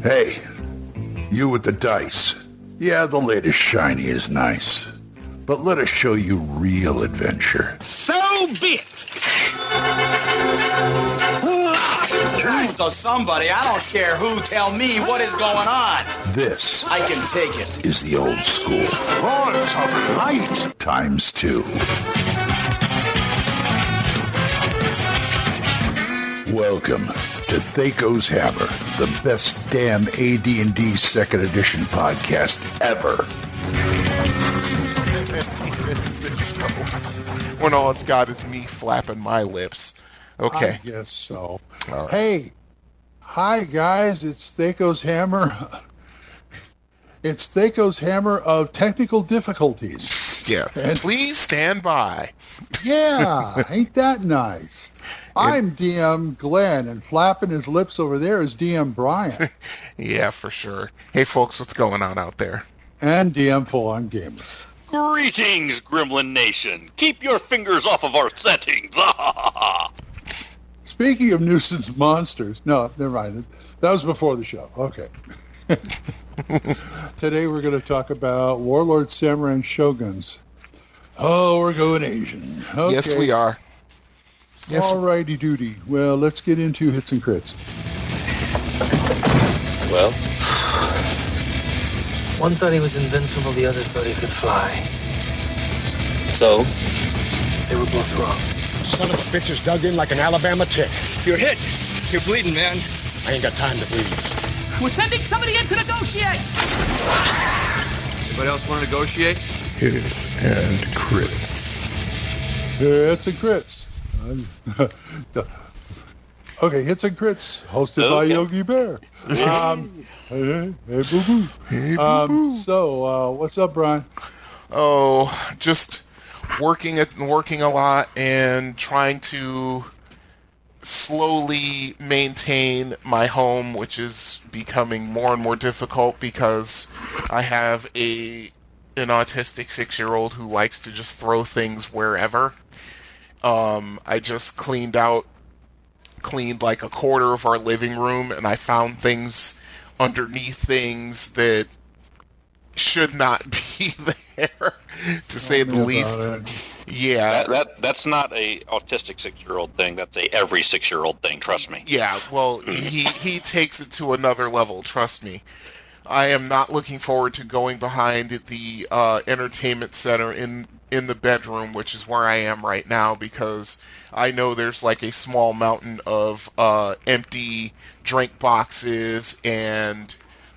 Hey, you with the dice. Yeah, the latest shiny is nice. But let us show you real adventure. So be it! So somebody, I don't care who, tell me what is going on. This I can take it. is the old school. Lords of Light! Times 2. Welcome to THACO's Hammer, the best damn AD&D 2nd edition podcast ever. When all it's got is me flapping my lips. Okay. I guess so. All right. Hey, hi guys, it's THACO's Hammer. It's THACO's Hammer of technical difficulties. Yeah. And- Please stand by. Yeah, ain't that nice? I'm DM Glen, and flapping his lips over there is DM Brian. Yeah, for sure. Hey, folks, what's going on out there? And DM Full On Gamer. Greetings, Gremlin Nation. Keep your fingers off of our settings. Speaking of nuisance monsters, no, never mind. That was before the show. Okay. Today we're going to talk about Warlord, Samurai, and Shoguns. Oh, we're going Asian. Okay. Yes, we are. Yes. Alrighty doody. Well, let's get into hits and crits. Well, One thought he was invincible, the other thought he could fly. so? They were both wrong. Son of a bitch is dug in like an Alabama tick. You're hit. You're bleeding, man. I ain't got time to bleed. We're sending somebody in to negotiate. Anybody else want to negotiate? Hits and crits. Hits and crits. Okay, hits and crits, hosted by Okay. Yogi Bear. Hey, boo-boo. Hey, boo-boo. So, what's up, Brian? Oh, just working a lot and trying to slowly maintain my home, which is becoming more and more difficult because I have an autistic 6-year-old who likes to just throw things wherever. I just cleaned like a quarter of our living room, and I found things underneath things that should not be there, to say the least. Yeah. That's not a autistic 6-year-old thing. That's a every 6-year-old thing. Trust me. Yeah, well, he takes it to another level, trust me. I am not looking forward to going behind the entertainment center in the bedroom, which is where I am right now, because I know there's like a small mountain of empty drink boxes and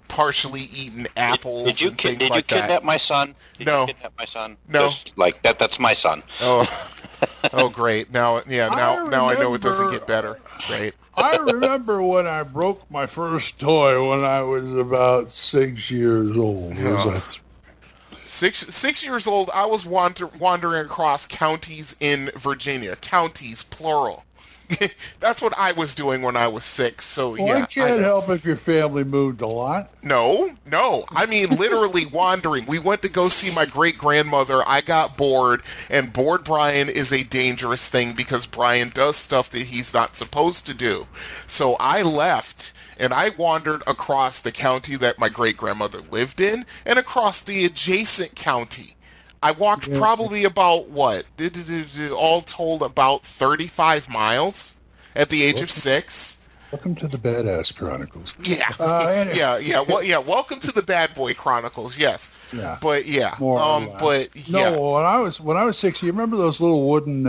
partially eaten apples Did you and things did you like that. kidnap my son? No. Did you kidnap my son? No. Just like that. That's my son. Oh, great. Now I know it doesn't remember- get better. Great. I remember when I broke my first toy when I was about 6 years old. It was Oh. 6 years old, I was wandering across counties in Virginia. Counties, plural. That's what I was doing when I was 6, so well, yeah. I can't help if your family moved a lot. No. I mean, literally wandering. We went to go see my great-grandmother. I got bored, and bored Brian is a dangerous thing because Brian does stuff that he's not supposed to do. So I left, and I wandered across the county that my great-grandmother lived in, and across the adjacent county. I walked probably about, all told about 35 miles at the age of 6. Welcome to the Badass Chronicles. Yeah. Anyway. Yeah. Welcome to the Bad Boy Chronicles, yes. Yeah. But yeah. More or less. But yeah. No, when I was 6, you remember those little wooden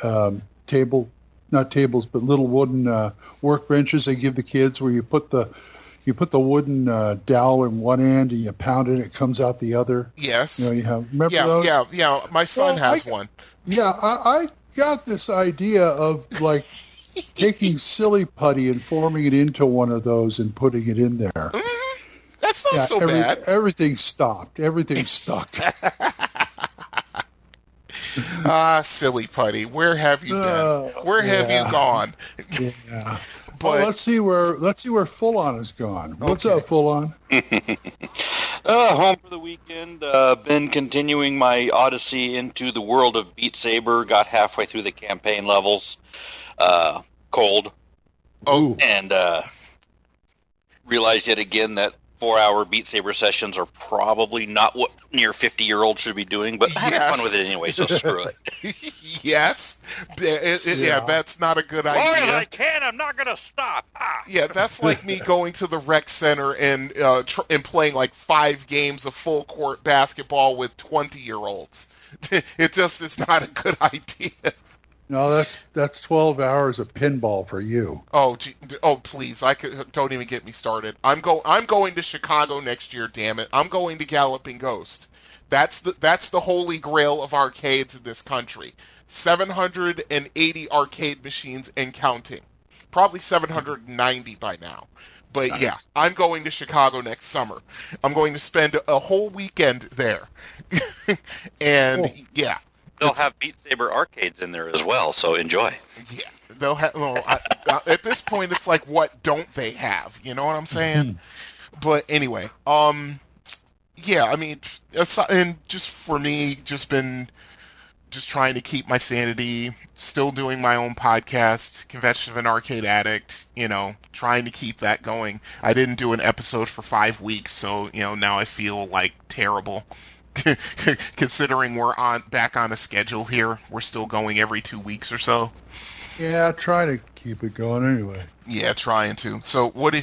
not tables, but little wooden workbenches they give the kids where you put the wooden dowel in one end and you pound it, it comes out the other. Yes. You know, you have remember those? Yeah. My son has one. Yeah, I got this idea of like taking silly putty and forming it into one of those and putting it in there. Mm-hmm. That's not so bad. Everything stopped. Everything stuck. Silly putty. Where have you been? Where have you gone? Yeah. But let's see where Full On is gone. What's up, Full On? Home for the weekend. Been continuing my odyssey into the world of Beat Saber. Got halfway through the campaign levels. Cold. Oh. And realized yet again that 4-hour Beat Saber sessions are probably not what near 50-year-olds should be doing, but having fun with it anyway, so screw it. Yes. Yeah, that's not a good idea. As long as I can, I'm not going to stop. Yeah, that's like me going to the rec center and playing like 5 games of full court basketball with 20-year-olds. It just is not a good idea. No, that's 12 hours of pinball for you. Oh, please! Don't even get me started. I'm going to Chicago next year. Damn it! I'm going to Galloping Ghost. That's the holy grail of arcades in this country. 780 arcade machines and counting. Probably 790 by now. But yeah, I'm going to Chicago next summer. I'm going to spend a whole weekend there. And yeah. They'll have Beat Saber arcades in there as well, so enjoy. Yeah, they'll have. Well, at this point, it's like, what don't they have? You know what I'm saying? But anyway, yeah. I mean, and just for me, just trying to keep my sanity. Still doing my own podcast, Convention of an Arcade Addict. You know, trying to keep that going. I didn't do an episode for 5 weeks, so now I feel like terrible. Considering we're back on a schedule here, we're still going every 2 weeks or so. Yeah, try to keep it going anyway. Yeah, trying to. So what's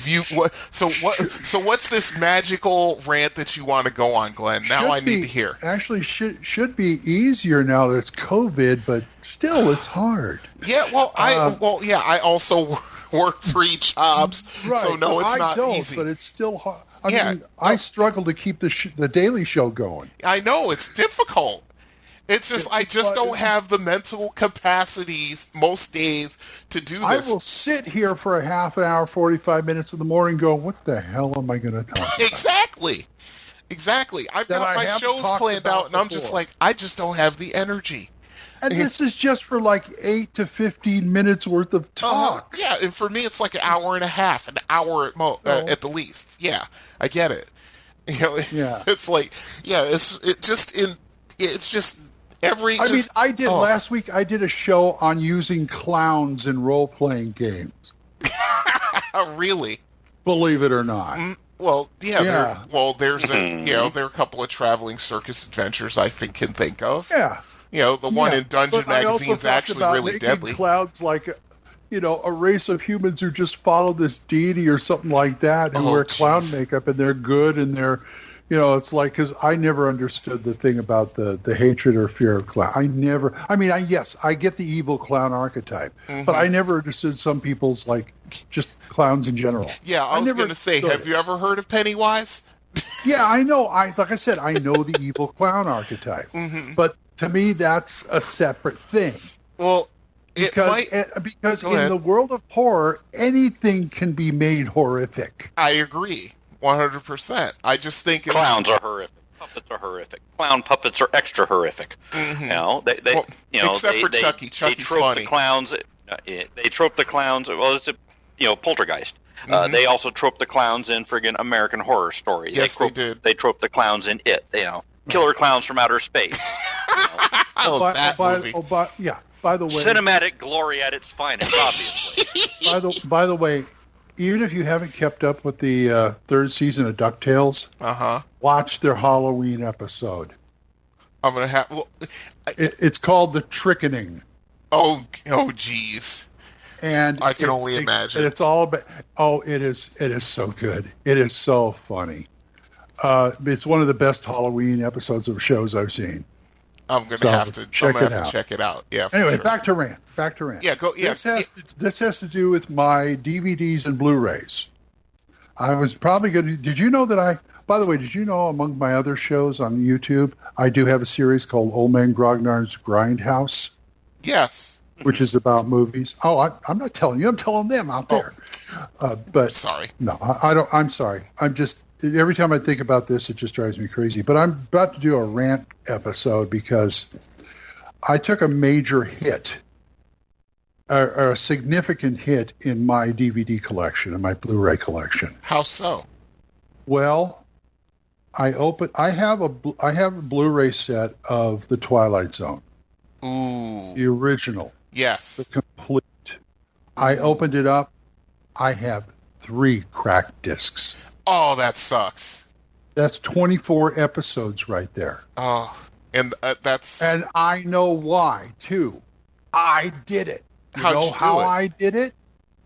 this magical rant that you want to go on, Glenn? Now I need to hear. Actually, should be easier now that it's COVID, but still it's hard. Yeah, well, I also work 3 jobs, right, so no, it's not easy. But it's still hard. I mean, I struggle to keep the Daily Show going. I know, it's difficult. It's just, I just don't have the mental capacities most days to do this. I will sit here for a half an hour, 45 minutes in the morning and go, what the hell am I going to talk about? Exactly. I've got my shows planned out, and I'm just like, I just don't have the energy. And this is just for like 8 to 15 minutes worth of talk. Yeah, and for me, it's like an hour and a half, an hour at the least. Yeah, I get it. Yeah. It's like, yeah, it's just every. I did last week. I did a show on using clowns in role-playing games. Really? Believe it or not. Well, yeah. There's there are a couple of traveling circus adventures I can think of. Yeah. The one in Dungeon Magazine is actually really deadly. Clowns like, a race of humans who just follow this deity or something like that, who wear clown makeup, and they're good, and they're, it's like, because I never understood the thing about the hatred or fear of clown. Yes, I get the evil clown archetype, but I never understood some people's, like, just clowns in general. Yeah, I was going to say, have you ever heard of Pennywise? Yeah, I know. Like I said, I know the evil clown archetype, but to me, that's a separate thing. Well, because in the world of horror, anything can be made horrific. I agree, 100%. I just think clowns are horrific. Puppets are horrific. Clown puppets are extra horrific. Except for Chucky. Chucky's they trope funny. The clowns. They trope the clowns. Well, it's Poltergeist. They also trope the clowns in friggin' American Horror Story. Yes, they did. They trope the clowns in It. Killer Clowns from Outer Space. Movie. By the way, cinematic glory at its finest, obviously. By the way, even if you haven't kept up with the third season of DuckTales, watch their Halloween episode. I'm gonna have. Well, it's called The Trickening. Oh, geez. And I can only imagine. It's all about. Oh, it is so good. It is so funny. It's one of the best Halloween episodes of shows I've seen. I'm gonna have to check it out. Yeah. Anyway, sure. back to rant. Yeah, go. Yeah. This has to do with my DVDs and Blu-rays. I was probably going to. Did you know that By the way, did you know among my other shows on YouTube, I do have a series called Old Man Grognard's Grindhouse? Yes. Which is about movies. Oh, I'm not telling you. I'm telling them out there. But sorry. No, I don't. I'm sorry. I'm just. Every time I think about this, it just drives me crazy. But I'm about to do a rant episode because I took a major hit, a significant hit in my DVD collection, in my Blu-ray collection. How so? Well, I have a Blu-ray set of The Twilight Zone. Ooh. The original. Yes. The complete. I opened it up. I have 3 cracked discs. Oh, that sucks. That's 24 episodes right there. Oh, and that's... And I know why, too. I did it. You How'd know you do how it? I did it?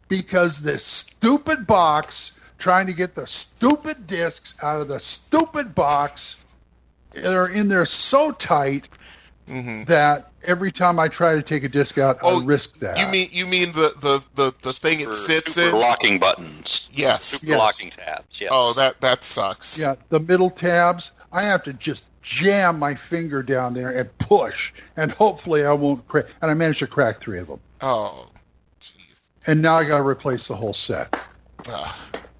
Because this stupid box, trying to get the stupid discs out of the stupid box, they're in there so tight that every time I try to take a disc out, I risk that. You mean the thing it sits super in? locking buttons. Yes. Super locking tabs. Yes. Oh, that sucks. Yeah, the middle tabs, I have to just jam my finger down there and push, and hopefully I won't crack. And I managed to crack 3 of them. Oh, jeez. And now I got to replace the whole set.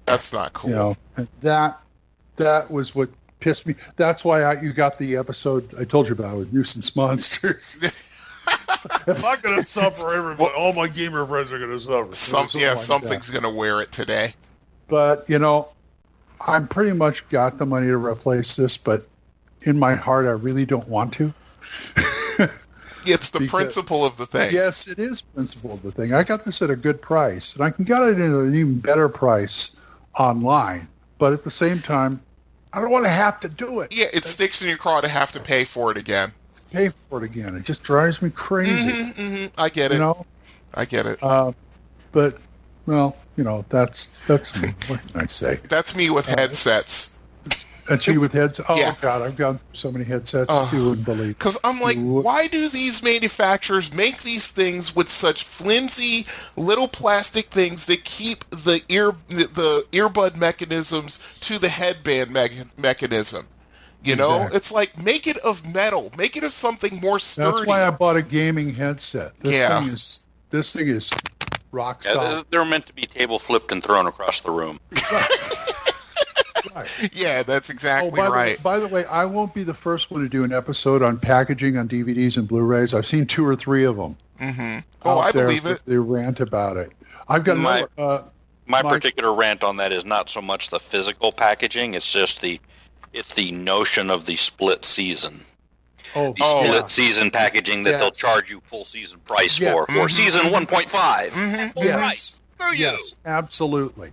That's not cool. You know, and that was what pissed me. That's why you got the episode I told you about with Nuisance Monsters. If I'm going to suffer, everybody, all my gamer friends are going to suffer. Something's going to wear it today. But, you know, I'm pretty much got the money to replace this, but in my heart, I really don't want to. It's the principle of the thing. Yes, it is principle of the thing. I got this at a good price, and I can get it at an even better price online. But at the same time, I don't want to have to do it. Yeah, it sticks in your craw to have to pay for it again. Pay for it again. It just drives me crazy. I get it. You know? I get it. But, well, you know, that's me. What can I say? That's me with headsets. That's you with headsets? Oh, Yeah. God, I've got so many headsets you wouldn't believe. Because I'm like, why do these manufacturers make these things with such flimsy little plastic things that keep the earbud mechanisms to the headband mechanism? You know, Exactly. It's like, make it of metal, make it of something more sturdy. That's why I bought a gaming headset. This thing is rock solid. They're meant to be table flipped and thrown across the room. Right. Yeah, that's exactly by right. By the way, I won't be the first one to do an episode on packaging on DVDs and Blu-rays. I've seen 2 or 3 of them. Mm-hmm. Oh, I believe it. They rant about it. I've got my particular rant on that is not so much the physical packaging; it's just the notion of the split season. Split season packaging that they'll charge you full season price for season 1.5. Yes. Yes, absolutely.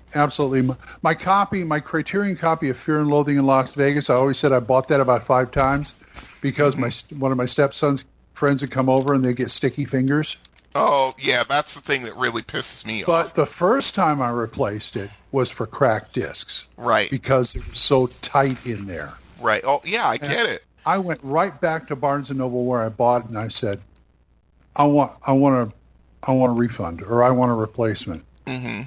My Criterion copy of Fear and Loathing in Las Vegas, I always said I bought that about 5 times because one of my stepson's friends had come over and they get sticky fingers. Oh, yeah, that's the thing that really pisses me off. But the first time I replaced it was for cracked discs. Right. Because it was so tight in there. Right. Oh, yeah, I get it. I went right back to Barnes & Noble where I bought it and I said, I want a refund or I want a replacement. Mm-hmm.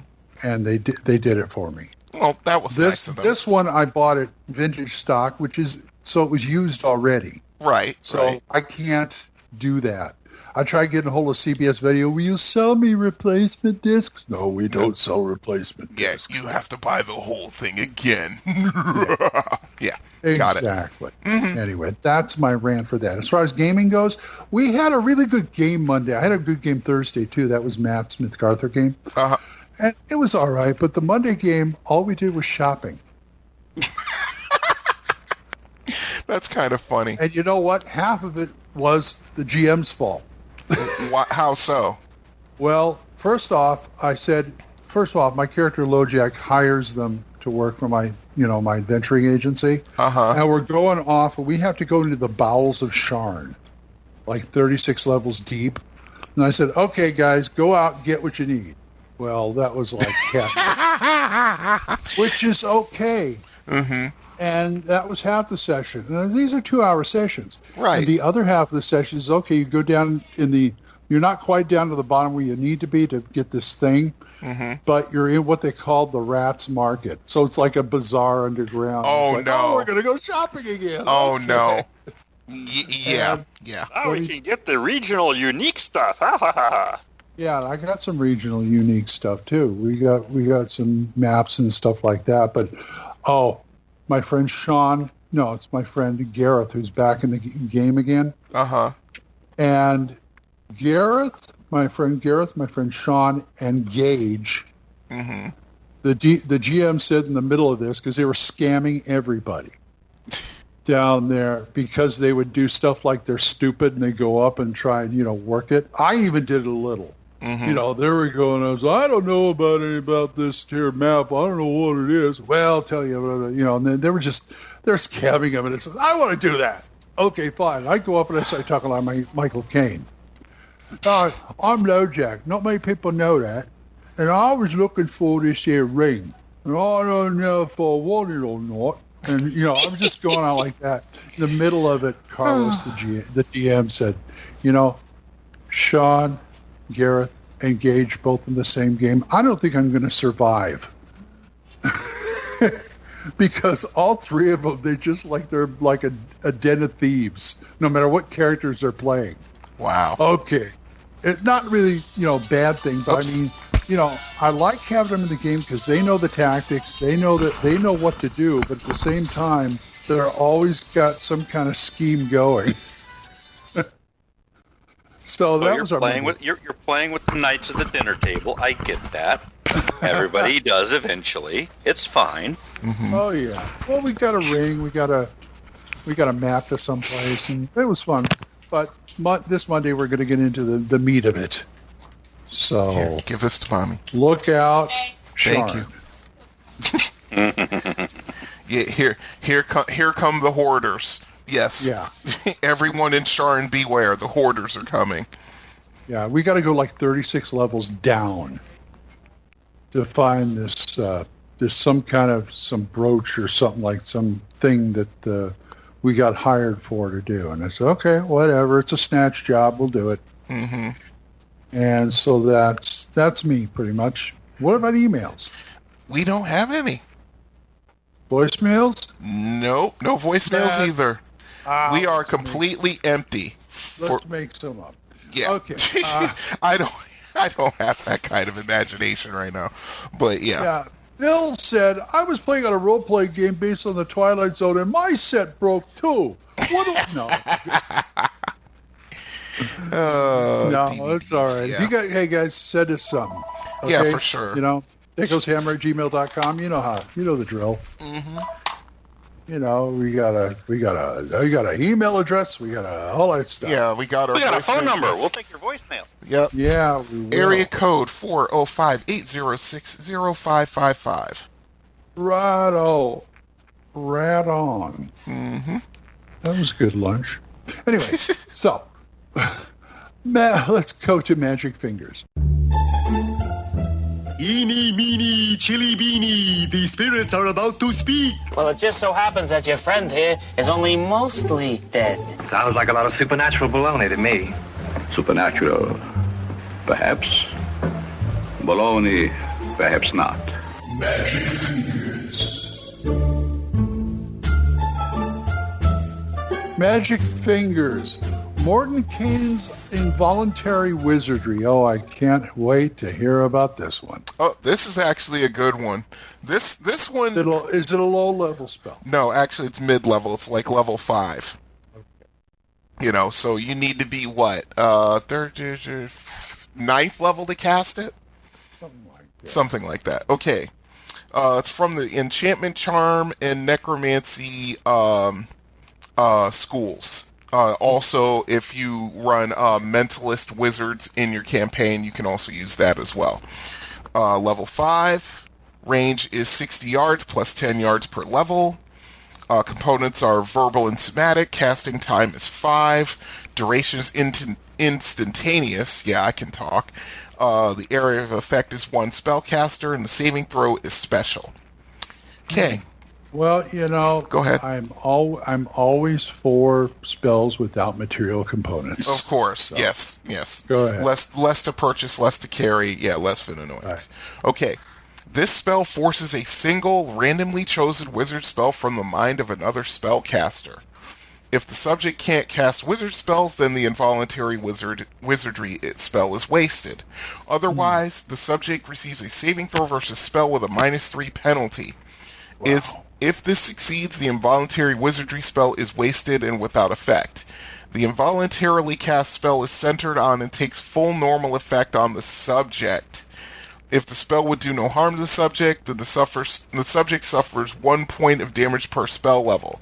And they did it for me. Well, that was nice of them. This one I bought at vintage stock, it was used already. Right. So I can't do that. I tried getting a hold of CBS Video. Will you sell me replacement discs? No, we don't sell replacement discs. Yes, you have to buy the whole thing again. Yeah. Exactly. Got it. Mm-hmm. Anyway, that's my rant for that. As far as gaming goes, we had a really good game Monday. I had a good game Thursday, too. That was Matt Smith-Garther game. Uh-huh. And it was all right, but the Monday game, all we did was shopping. That's kind of funny. And you know what? Half of it was the GM's fault. How so? Well, first off, my character LoJack hires them to work for my adventuring agency. Uh-huh. And we're going off, and we have to go into the bowels of Sharn, like 36 levels deep. And I said, okay, guys, go out and get what you need. Well, that was like which is okay. Mm-hmm. And that was half the session. And these are 2-hour sessions. Right. And the other half of the session is, okay, you go down you're not quite down to the bottom where you need to be to get this thing, but you're in what they call the Rats Market. So it's like a bazaar underground. Oh, it's like, no. Oh, we're going to go shopping again. Oh, okay. no. Yeah. Now we can get the regional unique stuff. Ha ha ha. Yeah, I got some regional unique stuff too. We got some maps and stuff like that. But my friend it's my friend Gareth who's back in the game again. Uh-huh. And my friend Sean, and Gage. Mm-hmm. The GM said in the middle of this because they were scamming everybody down there because they would do stuff like they're stupid and they go up and try and work it. I even did it a little. There we go. And I was like, I don't know about this here map. I don't know what it is. Well, I'll tell you, and then they're scamming him. And it says, I want to do that. Okay, fine. I go up and I start talking like Michael Caine. I'm LoJack. Not many people know that. And I was looking for this here ring. And I don't know if I want it or not. And, I was just going on like that. In the middle of it, Carlos, the DM, said, Sean, Gareth, and Gage both in the same game. I don't think I'm going to survive. Because all three of them, they're like a den of thieves, no matter what characters they're playing. Wow. Okay. It's not really, bad thing, but I mean, I like having them in the game because they know the tactics, they know what to do, but at the same time, they're always got some kind of scheme going. So that was our you're playing with the knights at the dinner table. I get that. Everybody does eventually. It's fine. Mm-hmm. Oh yeah. Well, we got a ring. We got a map to someplace, and it was fun. But this Monday we're going to get into the meat of it. So here, give this to Mommy. Look out, Sean. Thank you. Yeah, here come the hoarders. Yes. Yeah. Everyone in Sharn, beware. The hoarders are coming. Yeah, we got to go like 36 levels down to find this. There's some brooch or something that we got hired for to do. And I said, okay, whatever. It's a snatch job. We'll do it. Mm-hmm. And so that's me pretty much. What about emails? We don't have any. Voicemails? Nope. No voicemails either. We are completely empty. Let's make some up. Yeah. Okay. I don't have that kind of imagination right now. But yeah. Yeah. Bill said, I was playing on a role-playing game based on the Twilight Zone, and my set broke too. No. No, it's all right. Yeah. Hey guys, send us something. Okay? Yeah, for sure. THACOshammer@gmail.com. You know the drill. Mm-hmm. We got a email address. We got all that stuff. Yeah, we got a phone number. We'll take your voicemail. Yep. Yeah, we will. Area code 405-806-0555. Right-o. Right on. Mm-hmm. That was good lunch. Anyway, so let's go to Magic Fingers. Eeny, meeny, chili beanie, the spirits are about to speak. Well, it just so happens that your friend here is only mostly dead. Sounds like a lot of supernatural baloney to me. Supernatural, perhaps. Baloney, perhaps not. Magic Fingers. Magic Fingers. Morton Kane's Involuntary Wizardry. Oh, I can't wait to hear about this one. Oh, this is actually a good one. This one... Is it a low-level spell? No, actually it's mid-level. It's like level 5. Okay. So you need to be what? 9th level to cast it? Something like that. Okay. It's from the Enchantment, Charm, and Necromancy schools. Also, if you run Mentalist Wizards in your campaign, you can also use that as well. Level 5, range is 60 yards plus 10 yards per level. Components are verbal and somatic. Casting time is 5. Duration is instantaneous. Yeah, I can talk. The area of effect is 1 spellcaster, and the saving throw is special. Okay. Well, go ahead. I'm always for spells without material components. Of course, so. Yes. Go ahead. Less to purchase, less to carry. Yeah, less for annoyance. Right. Okay. This spell forces a single randomly chosen wizard spell from the mind of another spellcaster. If the subject can't cast wizard spells, then the involuntary wizardry spell is wasted. Otherwise, the subject receives a saving throw versus spell with a -3 penalty. Wow. If this succeeds, the involuntary wizardry spell is wasted and without effect. The involuntarily cast spell is centered on and takes full normal effect on the subject. If the spell would do no harm to the subject, then the subject suffers 1 point of damage per spell level.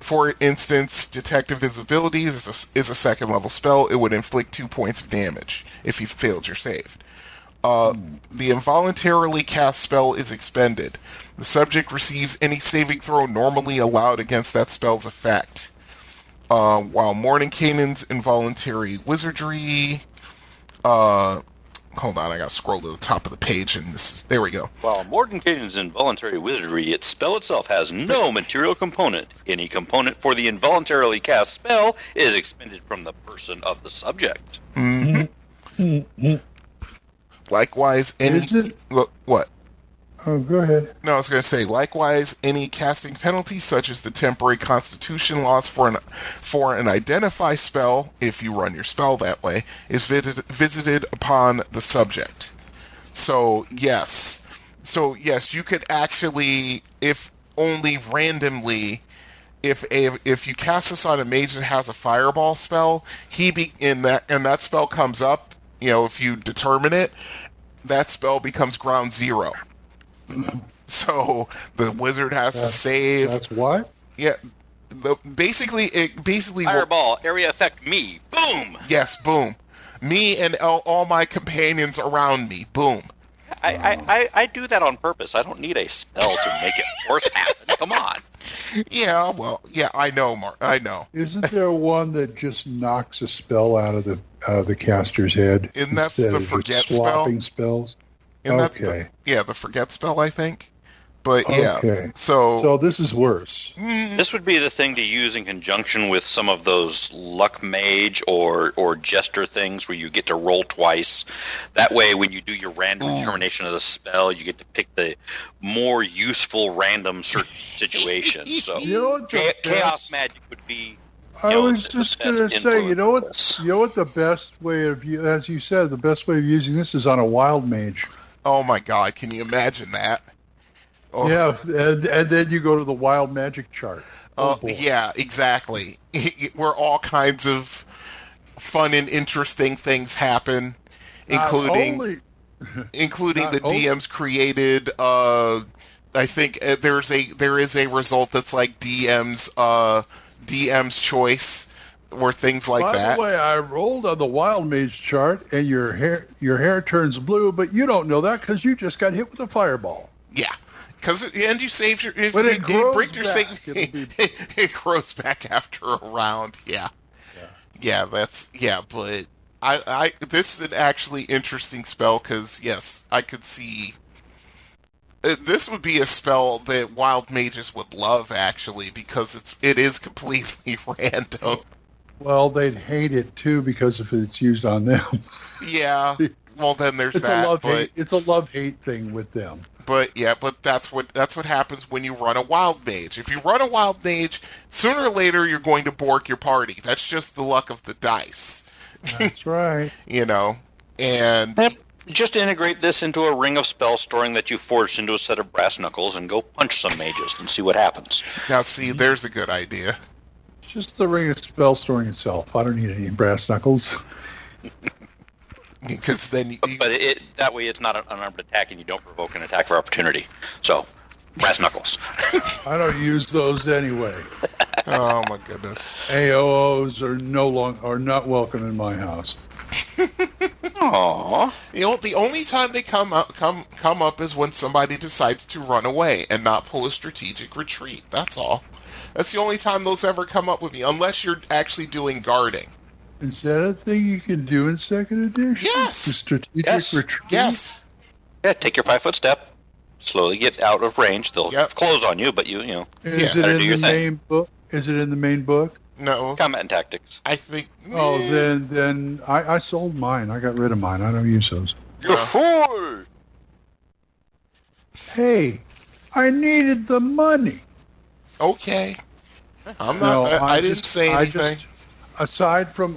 For instance, Detective Visibility is a second level spell. It would inflict 2 points of damage if you failed your save. The involuntarily cast spell is expended. The subject receives any saving throw normally allowed against that spell's effect. While Mordenkainen's involuntary wizardry... hold on, I gotta scroll to the top of the page, and there we go. While Mordenkainen's involuntary wizardry, its spell itself has no material component. Any component for the involuntarily cast spell is expended from the person of the subject. Likewise, any... Is it? What? Oh, go ahead. No, I was going to say, likewise, any casting penalty, such as the temporary constitution loss for an identify spell, if you run your spell that way, is visited upon the subject. So yes, you could actually, if only randomly, if you cast this on a mage that has a fireball spell, and that spell comes up, if you determine it, that spell becomes ground zero. So the wizard has to save. That's what? Yeah. Basically fireball area effect me. Boom. Yes, boom. Me and all my companions around me. Boom. I do that on purpose. I don't need a spell to make it worse happen. Come on. Yeah, well, yeah, I know, Mark. I know. Isn't there one that just knocks a spell out of the caster's head? Isn't that the forget spell? Swapping spells. Okay. The forget spell, I think. But yeah, okay. So this is worse. This would be the thing to use in conjunction with some of those luck mage or jester things where you get to roll twice. That way, when you do your random determination of the spell, you get to pick the more useful random situation. So chaos magic would be. I was just going to say, you know what the best way of, as you said, the best way of using this is on a wild mage. Oh my God! Can you imagine that? Oh. Yeah, and then you go to the wild magic chart. Yeah, exactly. Where all kinds of fun and interesting things happen, including the DM's created. I think there is a result that's like DM's choice, or things like that. By the way, I rolled on the wild mage chart, and your hair turns blue, but you don't know that because you just got hit with a fireball. Yeah. And you saved your... It grows back after a round. Yeah. But this is an actually interesting spell because, yes, I could see... This would be a spell that wild mages would love, actually, because it is completely random. Well, they'd hate it, too, because if it's used on them. Yeah. Well, then there's that. It's a love-hate thing with them. But that's what happens when you run a wild mage. If you run a wild mage, sooner or later you're going to bork your party. That's just the luck of the dice. That's right. And just integrate this into a ring of spell storing that you forged into a set of brass knuckles and go punch some mages and see what happens. Now, see, there's a good idea. Just the ring of spell storing itself. I don't need any brass knuckles. Because then that way it's not an unarmed attack and you don't provoke an attack for opportunity. So, brass knuckles. I don't use those anyway. Oh my goodness. AOOs are not welcome in my house. Aww. The only time they come up is when somebody decides to run away and not pull a strategic retreat. That's all. That's the only time those ever come up with me, unless you're actually doing guarding. Is that a thing you can do in second edition? Yes. The strategic retreat? Yes. Yeah, take your 5-foot step. Slowly get out of range. They'll close on you, but you know. Is it in the main book? Is it in the main book? No. Combat and Tactics. I think. Oh, then I sold mine. I got rid of mine. I don't use those. You're fool! Hey, I needed the money. Okay. I'm not. I didn't say anything. Aside from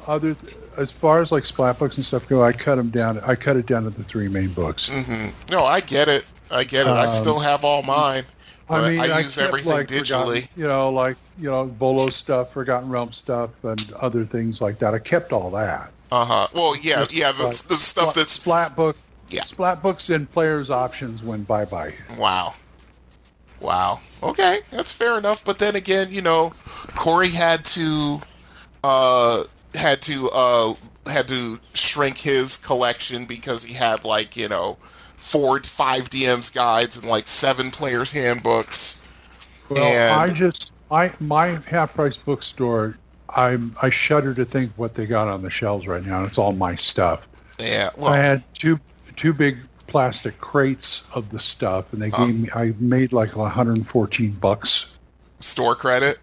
as far as like splat books and stuff go, I cut them down. I cut it down to the 3 main books. Mm-hmm. No, I get it. I still have all mine. I mean, I use everything digitally. Bolo stuff, Forgotten Realm stuff, and other things like that. I kept all that. Well, yeah. The stuff that's splat book. Yeah. Splat books and players' options went bye-bye. Wow. Wow. Okay, that's fair enough. But then again, Corey had to shrink his collection because he had 5 DM's guides and 7 players handbooks. Well, my half price bookstore, I shudder to think what they got on the shelves right now. And it's all my stuff. Yeah. Well, I had two big plastic crates of the stuff, and they gave me. I made $114. Store credit?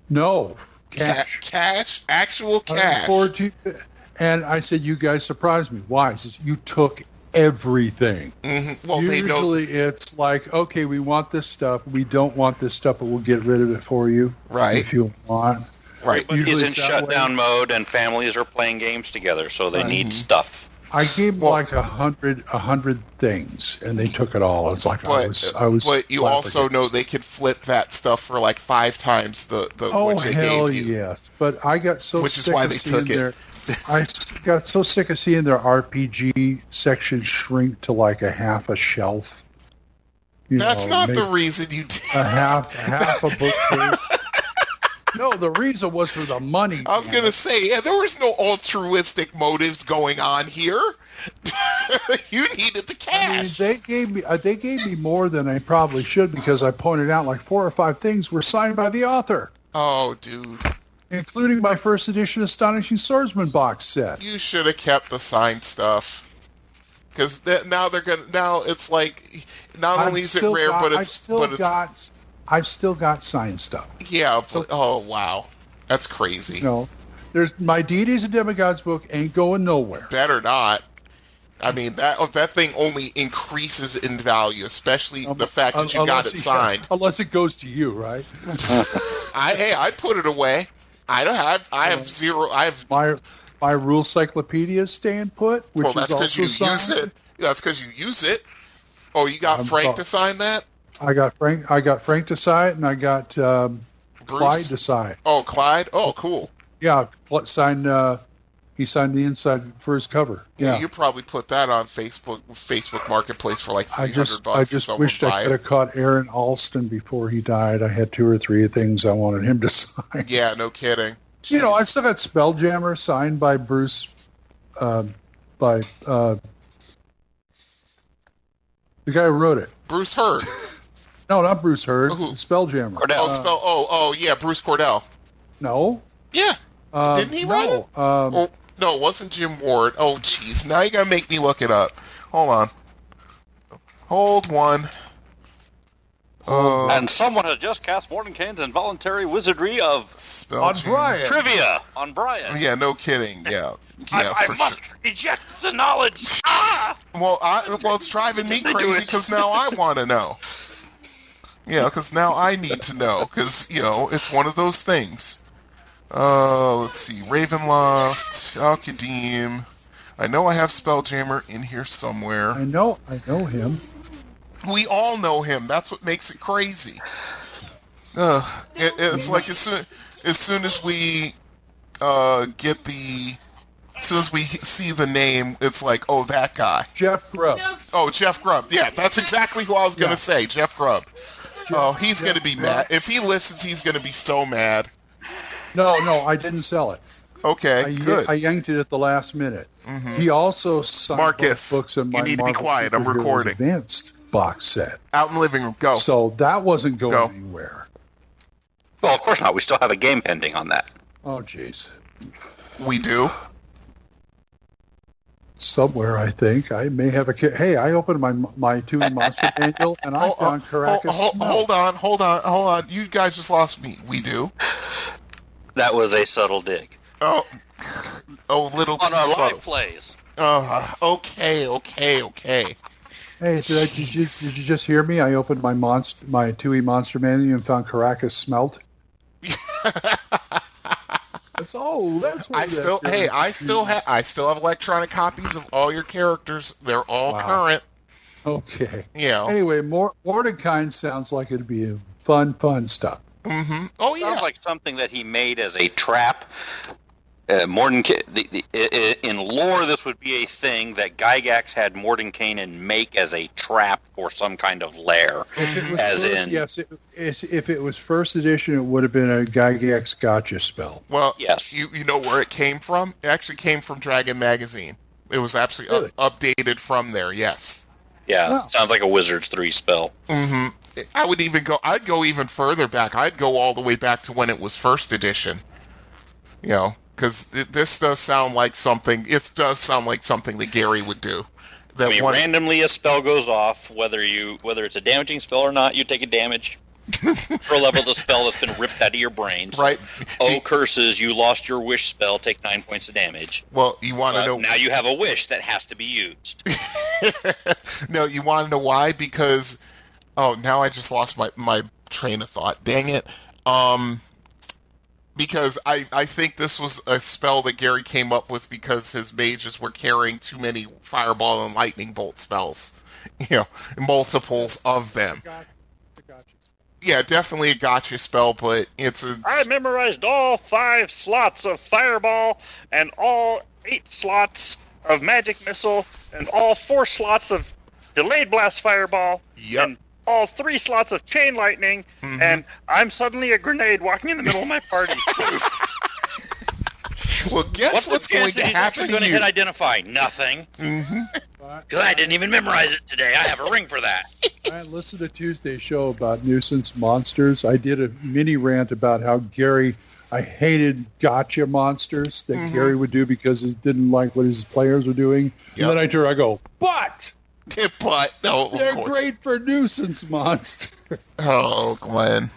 No, cash. Cash, actual cash. 114, and I said, "You guys surprised me. Why?" He says, "You took everything." Mm-hmm. Well, usually it's like, okay, we want this stuff. We don't want this stuff, but we'll get rid of it for you, right? If you want. Right. But he's in shutdown mode, and families are playing games together, so they need stuff. I gave them 100 things, and they took it all. It's like I was. But you also know they could flip that stuff for 5 times the what they hell gave you. Yes! But I got so which sick is why of they seeing took it. I got so sick of seeing their RPG section shrink to a half a shelf. That's not the reason you did. A half a bookcase. No, the reason was for the money. I was going to say, there was no altruistic motives going on here. You needed the cash. I mean, they gave me more than I probably should because I pointed out 4 or 5 things were signed by the author. Oh, dude. Including my first edition Astonishing Swordsman box set. You should have kept the signed stuff. Because now it's not only is it rare, but I've still got signed stuff. Yeah. Oh, wow. That's crazy. There's my Deities and Demigods book ain't going nowhere. Better not. I mean, that thing only increases in value, especially the fact that you got it signed. Unless it goes to you, right? I put it away. I have zero. I have my Rule Cyclopedia staying put, which that's because you use it. That's because you use it. Oh, you got Frank to sign that? I got Frank to sign it, and I got Clyde to sign. Oh, Clyde? Oh, cool. Yeah, he signed the inside for his cover. Yeah, you probably put that on Facebook Marketplace for $300. I just wished I could have caught Aaron Alston before he died. I had 2 or 3 things I wanted him to sign. Yeah, no kidding. Jeez. I still got Spelljammer signed by Bruce, the guy who wrote it. Bruce Hurd. No, not Bruce Hurd. Spelljammer. Cordell. Yeah, Bruce Cordell. No. Yeah. Didn't he write it? No, it wasn't Jim Ward. Oh, jeez. Now you gotta make me look it up. Hold on. Hold one. And someone has just cast Mordenkainen's involuntary wizardry of on Brian. Trivia on Brian. Yeah, no kidding. Yeah. I must eject the knowledge. Ah! Well, it's driving me crazy because now I want to know. Yeah, because now I need to know because it's one of those things. Let's see. Ravenloft, Al-Qadim. I know I have Spelljammer in here somewhere. I know him. We all know him. That's what makes it crazy. It's like as soon as we as soon as we see the name, it's like, oh, that guy. Jeff Grubb. Oh, Jeff Grubb. Yeah, that's exactly who I was going to say, Jeff Grubb. He's going to be mad. If he listens, he's going to be so mad. No, I didn't sell it. Okay, good. I yanked it at the last minute. Mm-hmm. He also signed Marcus, books in my you need to be Marvel quiet. I'm recording. Advanced box set. Out in the living room. Go. So that wasn't going anywhere. Well, of course not. We still have a game pending on that. Oh, jeez. We do? Somewhere, I think. I may have a... Hey, I opened my 2 Monster Manual, and I found Caracas Hold on. You guys just lost me. We do? That was a subtle dig. Oh, little on too our subtle. live plays. Okay. Hey, did you just hear me? I opened my 2E Monster Manual and found Caracas Smelt. That's what I still have electronic copies of all your characters. They're all current. Okay. Yeah. Anyway, Mordenkainen sounds like it'd be fun stuff. Mm-hmm. Oh yeah. Sounds like something that he made as a trap In lore, this would be a thing that Gygax had Mordenkainen make as a trap for some kind of lair. If it was first edition, it would have been a Gygax gotcha spell. Well, yes. You know where it came from? It actually came from Dragon Magazine. It was actually updated from there, yes. Yeah, Wow. Sounds like a Wizards 3 spell. Mm-hmm. I'd go even further back. I'd go all the way back to when it was first edition. You know, because this does sound like something. It does sound like something that Gary would do. Randomly a spell goes off, whether it's a damaging spell or not, you take a damage for a level of the spell that's been ripped out of your brains. Right. Oh, curses! You lost your wish spell. Take 9 points of damage. Well, you want to know? Now you have a wish that has to be used. No, you want to know why? Because now I just lost my train of thought. Dang it. Because I think this was a spell that Gary came up with because his mages were carrying too many fireball and lightning bolt spells. Multiples of them. Yeah, definitely a gotcha spell, but I memorized all 5 slots of fireball and all 8 slots of magic missile and all 4 slots of delayed blast fireball. Yep. And all 3 slots of chain lightning, and I'm suddenly a grenade walking in the middle of my party. Well, guess what's going to happen to you? Hit identify? Nothing. Because I didn't even memorize it today. I have a ring for that. I listened to Tuesday's show about nuisance monsters. I did a mini rant about how I hated gotcha monsters that Gary would do because he didn't like what his players were doing. Yep. And then I go, but... no, they're great for nuisance monsters. Oh, Glenn.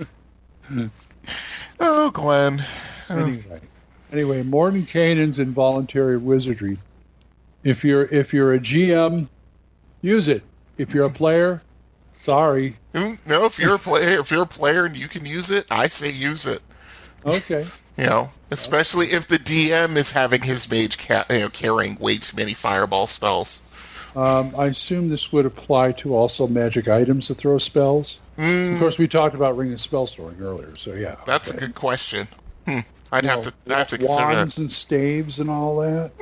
Oh, Glenn. Anyway, Mordenkainen's involuntary wizardry. If you're a GM, use it. If you're a player, sorry. No, if you're a player and you can use it, I say use it. Okay. Especially if the DM is having his mage carrying way too many fireball spells. I assume this would apply to also magic items that throw spells. Of course, we talked about Ring of Spellstoring earlier, so yeah. That's a good question. I'd have to consider wands and staves and all that.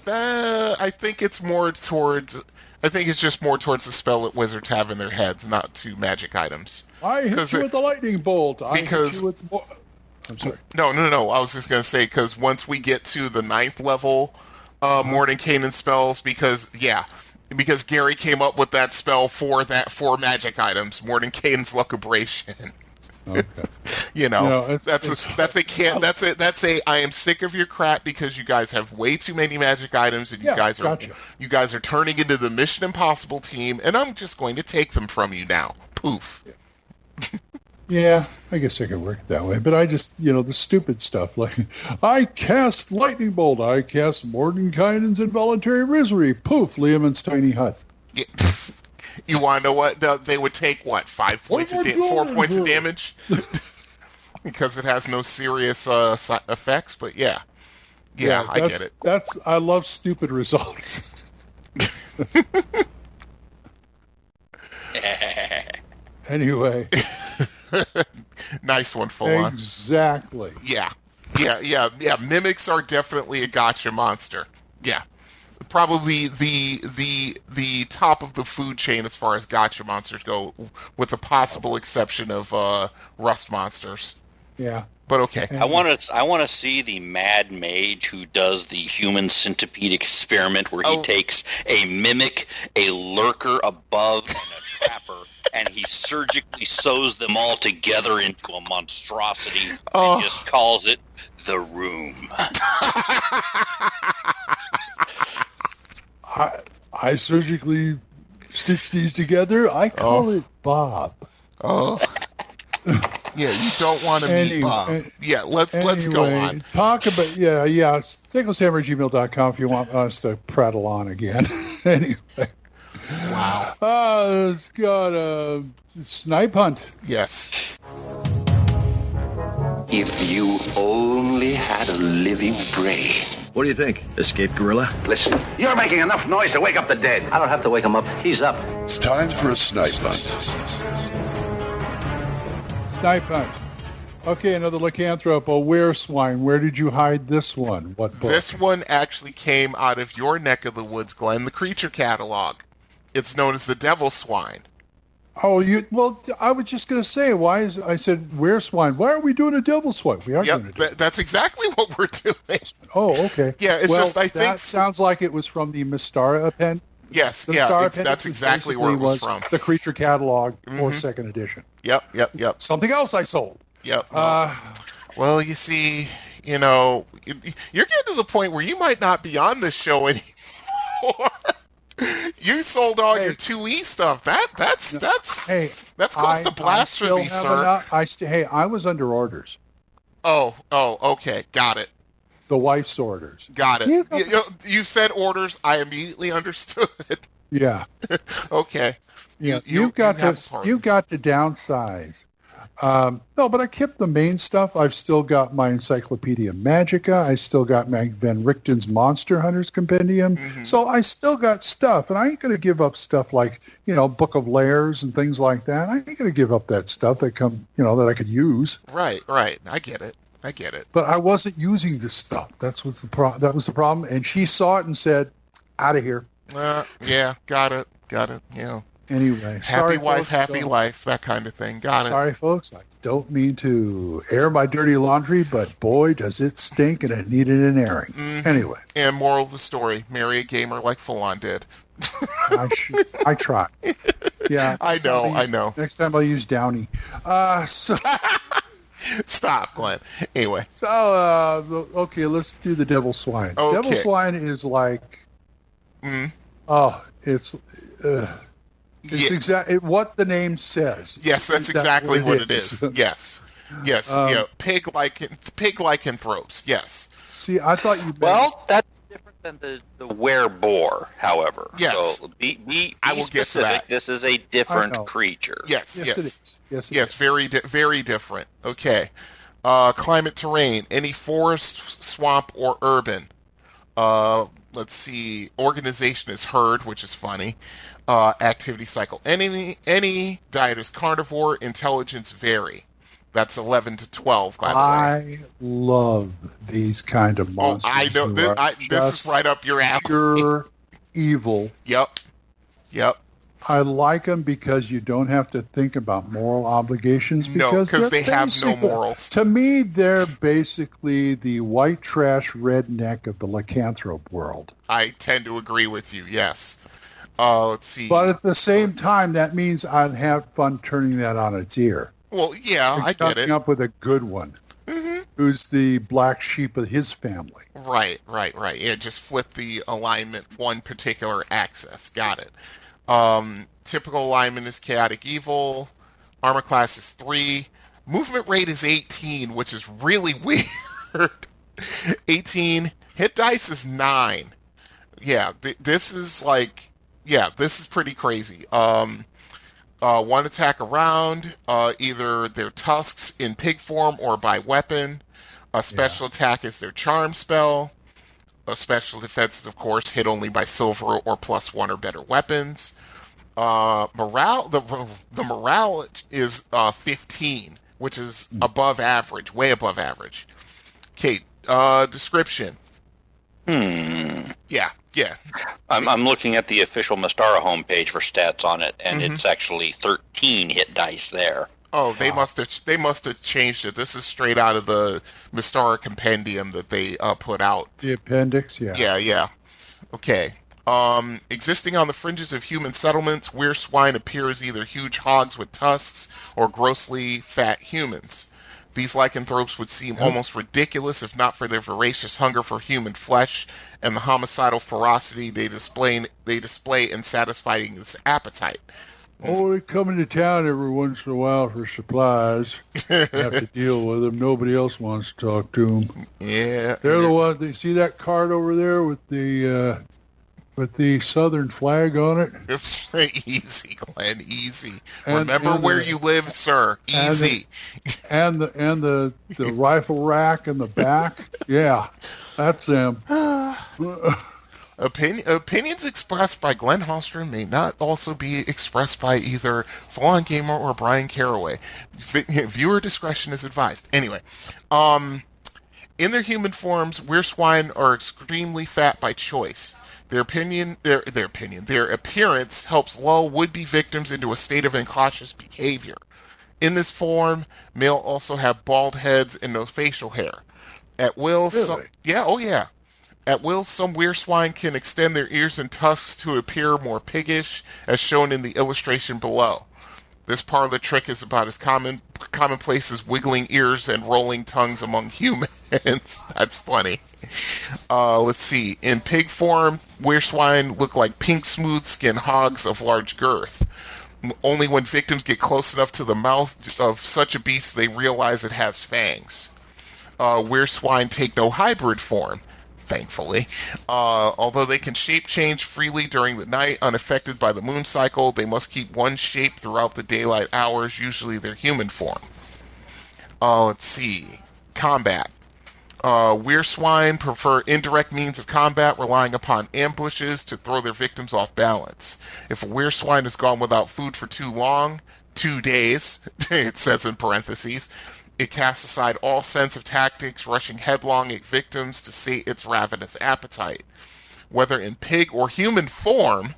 I think it's more towards. I think it's just more towards the spell that wizards have in their heads, not to magic items. I hit you with the lightning bolt. I hit you with the... I'm sorry. No. I was just going to say, because once we get to the 9th level Mordenkainen spells, because Gary came up with that spell for magic items, Mordenkainen's Lucubration. Okay. That's a I am sick of your crap because you guys have way too many magic items and you guys are turning into the Mission Impossible team, and I'm just going to take them from you now. Poof. Yeah, I guess I could work it that way, but I just, the stupid stuff like I cast lightning bolt, I cast Mordenkainen's involuntary wizardry. Poof, Liam's tiny hut. Yeah. You want to know what? They would take, 5 points 4 points of damage? Because it has no serious effects, but yeah, I get it. I love stupid results. Anyway. Nice one, full on. Exactly. Yeah. Mimics are definitely a gotcha monster. Yeah. Probably the top of the food chain as far as gotcha monsters go, with the possible exception of rust monsters. Yeah. But okay. I want to see the mad mage who does the human centipede experiment where he takes a mimic, a lurker above, and a trapper, and he surgically sews them all together into a monstrosity and just calls it the Room. I surgically stitch these together. I call it Bob. Oh. Yeah, you don't want to meet Bob. Yeah, let's go on. Talk about THACOShammer@gmail.com if you want us to prattle on again. Anyway. Wow. Let's go to Snipe Hunt. Yes. If you only had a living brain. What do you think? Escaped gorilla? Listen, you're making enough noise to wake up the dead. I don't have to wake him up. He's up. It's time for a Snipe Hunt. Snipe Hunt. Okay, another lycanthrope, a wereswine. Where did you hide this one? What book? This one actually came out of your neck of the woods, Glenn, the creature catalog. It's known as the Devil Swine. Oh, well, I was just going to say, I said wereswine. Why are we doing a devil swine? We are doing a devil. That's exactly what we're doing. Oh, okay. Yeah, it's just, I think... that sounds like it was from the Mystara appendix. Yes, that's exactly where it was from. The creature catalog, 4th edition. Yep. Something else I sold. Yep. Well, you see, you're getting to the point where you might not be on this show anymore. You sold all your 2E stuff. That's close to blasphemy, sir. I was under orders. Oh, okay, got it. The wife's orders. Got it. You said orders. I immediately understood. Yeah. Okay. Yeah. You've got to downsize. No, but I kept the main stuff. I've still got my Encyclopedia Magica. I still got my Van Richten's Monster Hunters Compendium. Mm-hmm. So I still got stuff, and I ain't going to give up stuff like, Book of Lairs and things like that. I ain't going to give up that stuff that that I could use. Right. I get it. But I wasn't using this stuff. That was the problem. And she saw it and said, "Out of here." Yeah, got it. Yeah. Anyway, happy wife, happy life, that kind of thing. Got it. Sorry, folks. I don't mean to air my dirty laundry, but boy, does it stink, and it needed an airing. Mm-hmm. Anyway. And moral of the story, marry a gamer like Full-On did. I try. Yeah. I know. Next time I'll use Downy. Stop, Glenn. Anyway. So, okay, let's do the Devil Swine. Okay. Devil Swine is like... It's exactly what the name says. Yes, that's exactly what it is. Yes. Pig lycanthropes. Yes. See, I thought you. Well, that's different than the wereboar. However, yes. So be I will specific. Get to that. This is a different creature. Yes. It is. Yes, very different. Okay. Climate, terrain, any forest, swamp, or urban. Let's see. Organization is herd, which is funny. Activity cycle. Any diet is carnivore. Intelligence vary. That's 11 to 12, by the way. I love these kind of monsters. Oh, I know. This is right up your alley. Pure evil. Yep. I like them because you don't have to think about moral obligations. Because they have no morals. To me, they're basically the white trash redneck of the lycanthrope world. I tend to agree with you, yes. Let's see. But at the same time, that means I'd have fun turning that on its ear. Well, yeah, I get it. Coming up with a good one. Mm-hmm. Who's the black sheep of his family. Right. Yeah, just flip the alignment one particular axis. Got it. Typical alignment is chaotic evil. Armor class is 3. Movement rate is 18, which is really weird. 18. Hit dice is 9. Yeah, this is pretty crazy. One attack around, either their tusks in pig form or by weapon. A special attack is their charm spell. A special defense is, of course, hit only by silver or +1 or better weapons. Morale, the morale is 15, which is above average, way above average. Okay, description. Yeah. I'm looking at the official Mystara homepage for stats on it, and it's actually 13 hit dice there. Oh, they must have changed it. This is straight out of the Mystara compendium that they put out. The appendix, yeah. Yeah. Okay. Existing on the fringes of human settlements, wereswine appear as either huge hogs with tusks or grossly fat humans. These lycanthropes would seem almost ridiculous if not for their voracious hunger for human flesh and the homicidal ferocity they display in satisfying this appetite. Oh, they come into town every once in a while for supplies. Have to deal with them. Nobody else wants to talk to them. Yeah. They're the ones. They see that card over there with the Southern flag on it? It's easy, Glenn, easy. Remember where you live, sir. Easy. And the rifle rack in the back. Yeah, that's them. Opinions expressed by Glenn Hallstrom may not also be expressed by either Full-On Gamer or Brian Caraway. Viewer discretion is advised. Anyway, in their human forms, weir swine are extremely fat by choice. Their appearance helps lull would-be victims into a state of incautious behavior. In this form, male also have bald heads and no facial hair. At will, At will, some weir swine can extend their ears and tusks to appear more piggish, as shown in the illustration below. This part of the trick is about as commonplace as wiggling ears and rolling tongues among humans. That's funny. Let's see. In pig form, weir swine look like pink, smooth-skinned hogs of large girth. Only when victims get close enough to the mouth of such a beast they realize it has fangs. Weir swine take no hybrid form, thankfully. Although they can shape change freely during the night, unaffected by the moon cycle, they must keep one shape throughout the daylight hours, usually their human form. Let's see. Combat. Weir swine prefer indirect means of combat, relying upon ambushes to throw their victims off balance. If a weir swine has gone without food for too long, 2 days, it says in parentheses, it casts aside all sense of tactics, rushing headlong at victims to sate its ravenous appetite. Whether in pig or human form,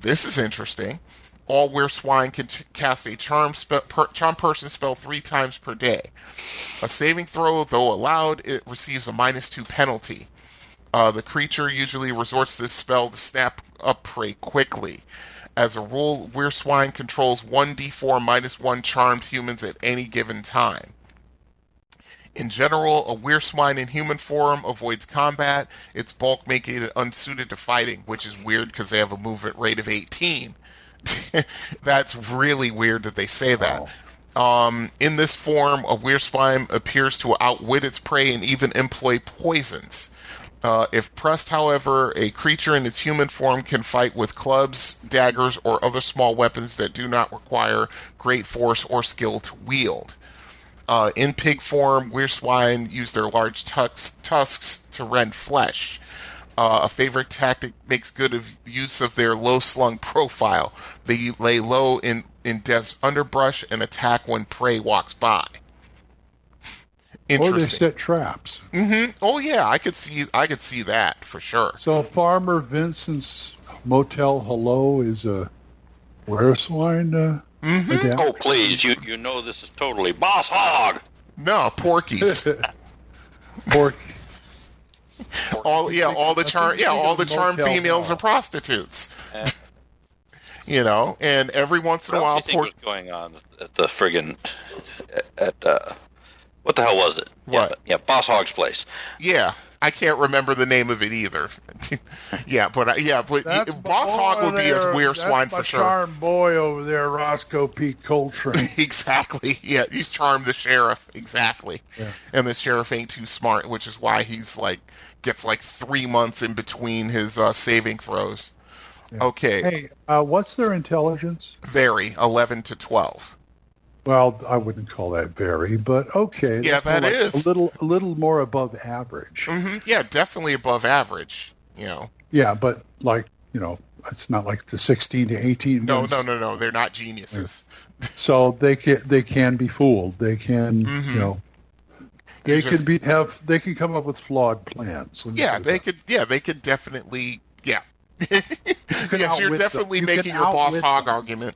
this is interesting, all weir swine can cast a charm person spell 3 times per day. A saving throw, though allowed, it receives a -2 penalty. The creature usually resorts to this spell to snap up prey quickly. As a rule, weir swine controls 1d4 -1 charmed humans at any given time. In general, a weir swine in human form avoids combat, its bulk making it unsuited to fighting, which is weird because they have a movement rate of 18. That's really weird that they say that. In this form, a weir swine appears to outwit its prey and even employ poisons. If pressed, however, a creature in its human form can fight with clubs, daggers, or other small weapons that do not require great force or skill to wield. In pig form, weir swine use their large tusks to rend flesh. A favorite tactic makes good use of their low-slung profile. They lay low in dense underbrush and attack when prey walks by. Or they set traps. Mm-hmm. Oh yeah, I could see that for sure. So Farmer Vincent's Motel Hello is a weir swine. Oh please, you know this is totally Boss Hog. No, Porky's. Porky. all the charm females are prostitutes. You know, and every once in a while, what's going on at the friggin' what the hell was it? What? Yeah, Boss Hog's place. Yeah, I can't remember the name of it either. but Boss Hog would be as weir swine for sure. Charm boy over there, Roscoe Pete Coltrane. Exactly. Yeah, he's charmed the sheriff. Exactly. Yeah. And the sheriff ain't too smart, which is why he's gets 3 months in between his saving throws. Yeah. Okay. Hey, what's their intelligence? Very 11 to 12. Well, I wouldn't call that very, but okay. Yeah, that is a little more above average. Mm-hmm. Yeah, definitely above average. You know. Yeah, but it's not like the 16 to 18. No. They're not geniuses. So they can be fooled. They can, they can come up with flawed plans. They could definitely. Yeah. Yes, you're definitely making your Boss Hog argument.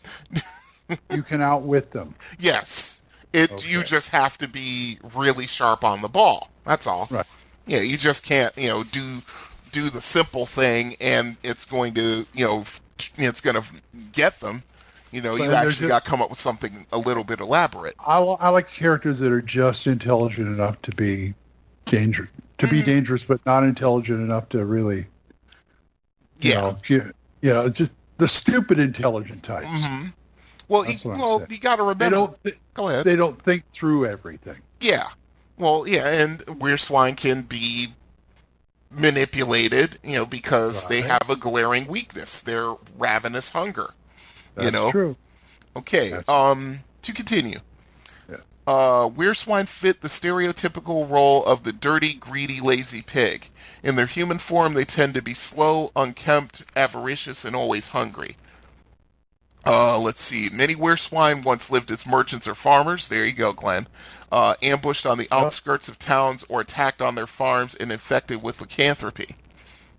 You can outwit them. Yes. You just have to be really sharp on the ball. That's all. Right. Yeah, you just can't, do the simple thing and it's going to, it's going to get them. You actually got to come up with something a little bit elaborate. I like characters that are just intelligent enough to be dangerous, be dangerous, but not intelligent enough to really, just the stupid intelligent types. Mm-hmm. Well, you got to remember. Go ahead. They don't think through everything. Yeah. Well, yeah, and weir swine can be manipulated, because they have a glaring weakness, their ravenous hunger. That's true. Okay. To continue. Yeah. Weir swine fit the stereotypical role of the dirty, greedy, lazy pig. In their human form, they tend to be slow, unkempt, avaricious, and always hungry. Let's see. Many wereswine once lived as merchants or farmers. There you go, Glenn. Ambushed on the outskirts of towns or attacked on their farms and infected with lycanthropy.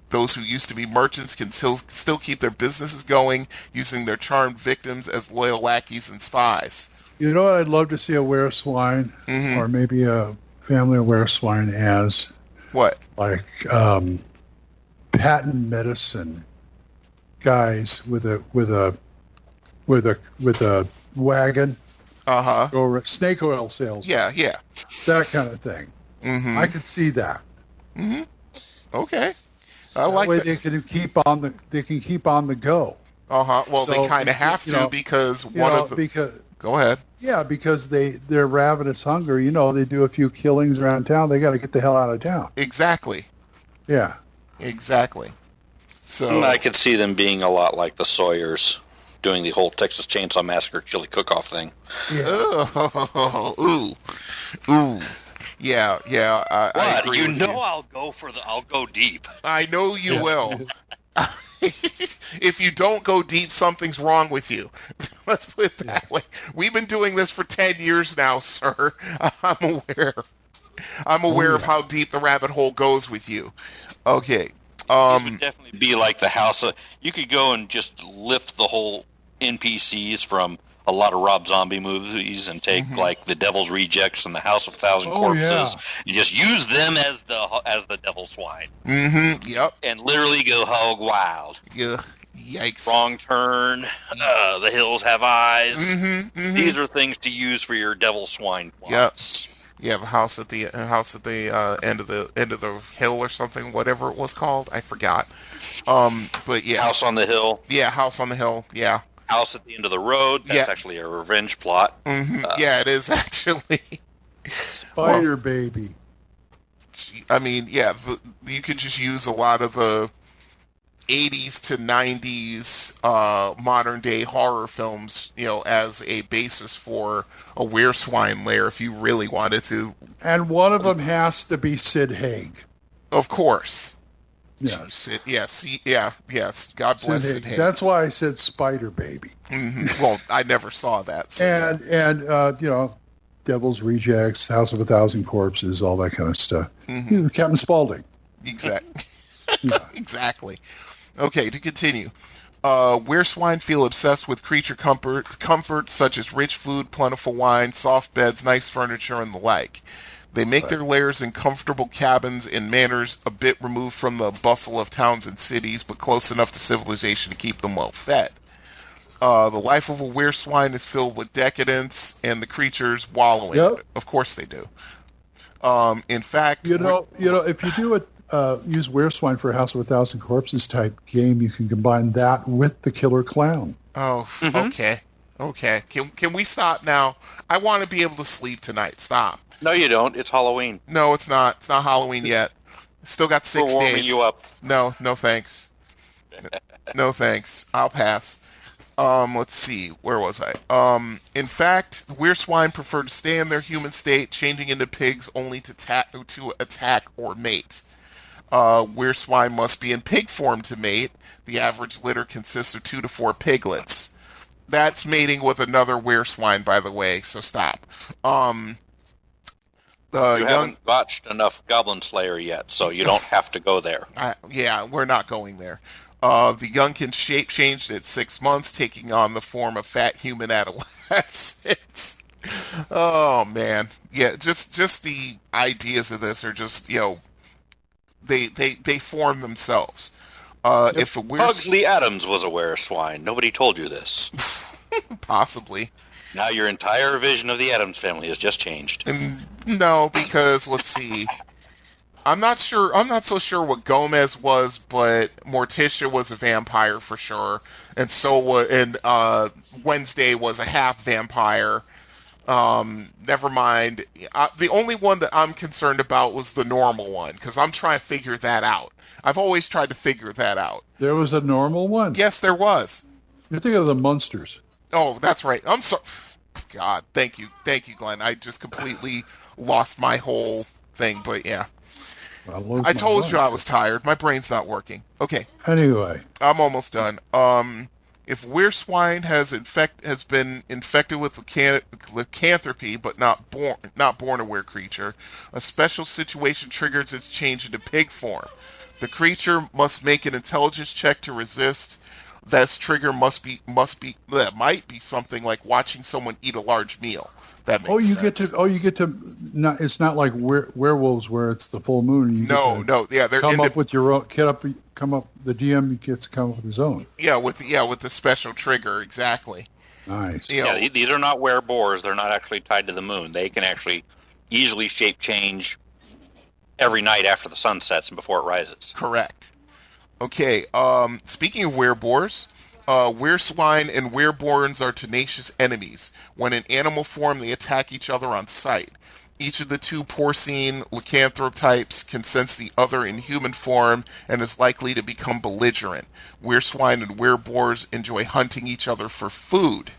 Those who used to be merchants can still keep their businesses going, using their charmed victims as loyal lackeys and spies. You know what I'd love to see a wereswine, or maybe a family of wereswine as? What? Like patent medicine guys with a wagon. Or snake oil sales. Yeah. That kind of thing. I could see that. Okay. I that like way that. They can keep on the go. Well, So, they kind of have to because go ahead. Yeah, because they're ravenous hunger. They do a few killings around town. They got to get the hell out of town. Exactly. Yeah. Exactly. So I could see them being a lot like the Sawyers, doing the whole Texas Chainsaw Massacre chili cook-off thing. Yeah. Ooh. Yeah. I agree with you. I'll go deep. I know you will. If you don't go deep, something's wrong with you. Let's put it that way. We've been doing this for 10 years now, sir. I'm aware of how deep the rabbit hole goes with you. Okay. This would definitely be like the house. You could go and just lift the whole NPCs from a lot of Rob Zombie movies and take like the Devil's Rejects and the House of a Thousand Corpses. You just use them as the devil swine. Yep. And literally go hog wild. Yeah. Yikes. Wrong turn. The hills have eyes. These are things to use for your devil swine plots. Yep. You have a house at the end of the hill or something, whatever it was called. I forgot. But yeah. House on the Hill. Yeah, House on the Hill. Yeah. House at the end of the road. That's actually a revenge plot. Yeah, it is actually. Spider Baby. I mean, yeah, you could just use a lot of the 80s to 90s modern day horror films, as a basis for a wereswine lair if you really wanted to. And one of them has to be Sid Haig. Of course. Yes. Yes. God bless Sid Haig. That's why I said Spider Baby. Well, I never saw that. So and Devil's Rejects, House of a Thousand Corpses, all that kind of stuff. Captain Spaulding. Exactly. Exactly. Okay, to continue. Wereswine feel obsessed with creature comforts such as rich food, plentiful wine, soft beds, nice furniture, and the like. They make their lairs in comfortable cabins in manners a bit removed from the bustle of towns and cities, but close enough to civilization to keep them well fed. The life of a wereswine is filled with decadence, and the creatures wallow in it. Of course they do. In fact, if you do it. Use wereswine for a House of a Thousand Corpses type game, you can combine that with the Killer Clown. Oh, okay. Can we stop now? I want to be able to sleep tonight. Stop. No, you don't. It's Halloween. No, it's not. It's not Halloween yet. Still got 6 days. We're warming you up. No thanks. No thanks. I'll pass. Let's see. Where was I? In fact, wereswine prefer to stay in their human state, changing into pigs only to attack or mate. Wereswine must be in pig form to mate. The average litter consists of 2 to 4 piglets. That's mating with another wereswine, by the way, so stop. You haven't watched enough Goblin Slayer yet, so you don't have to go there. Yeah, we're not going there. The young can shape change at 6 months, taking on the form of fat human adolescents. Oh, man. Yeah, just the ideas of this are just, they form themselves. If a Pugsley Adams was a wereswine. Nobody told you this. Possibly. Now your entire vision of the Addams family has just changed. No, because let's see. I'm not so sure what Gomez was, but Morticia was a vampire for sure, and Wednesday was a half vampire. Never mind. The only one that I'm concerned about was the normal one, because I'm trying to figure that out. I've always tried to figure that out. There was a normal one? Yes, there was. You're thinking of the Munsters. Oh, that's right. I'm sorry. God, thank you, Glenn. I just completely lost my whole thing, but yeah. I told you I was tired. My brain's not working. Okay. Anyway. I'm almost done. If wereswine has been infected with lycanthropy but not born a were creature, a special situation triggers its change into pig form. The creature must make an intelligence check to resist. This trigger might be something like watching someone eat a large meal. That makes sense. You get to. Not, it's not like werewolves where it's the full moon. They're come up with your own. The DM gets to come up with his own. Yeah, with the special trigger, exactly. Nice. These are not were-boars. They're not actually tied to the moon. They can actually easily shape change every night after the sun sets and before it rises. Correct. Okay. Speaking of were-boars. Wereswine and wereborns are tenacious enemies. When in animal form, they attack each other on sight. Each of the two porcine lycanthrope types can sense the other in human form and is likely to become belligerent. Wereswine and wereboars enjoy hunting each other for food.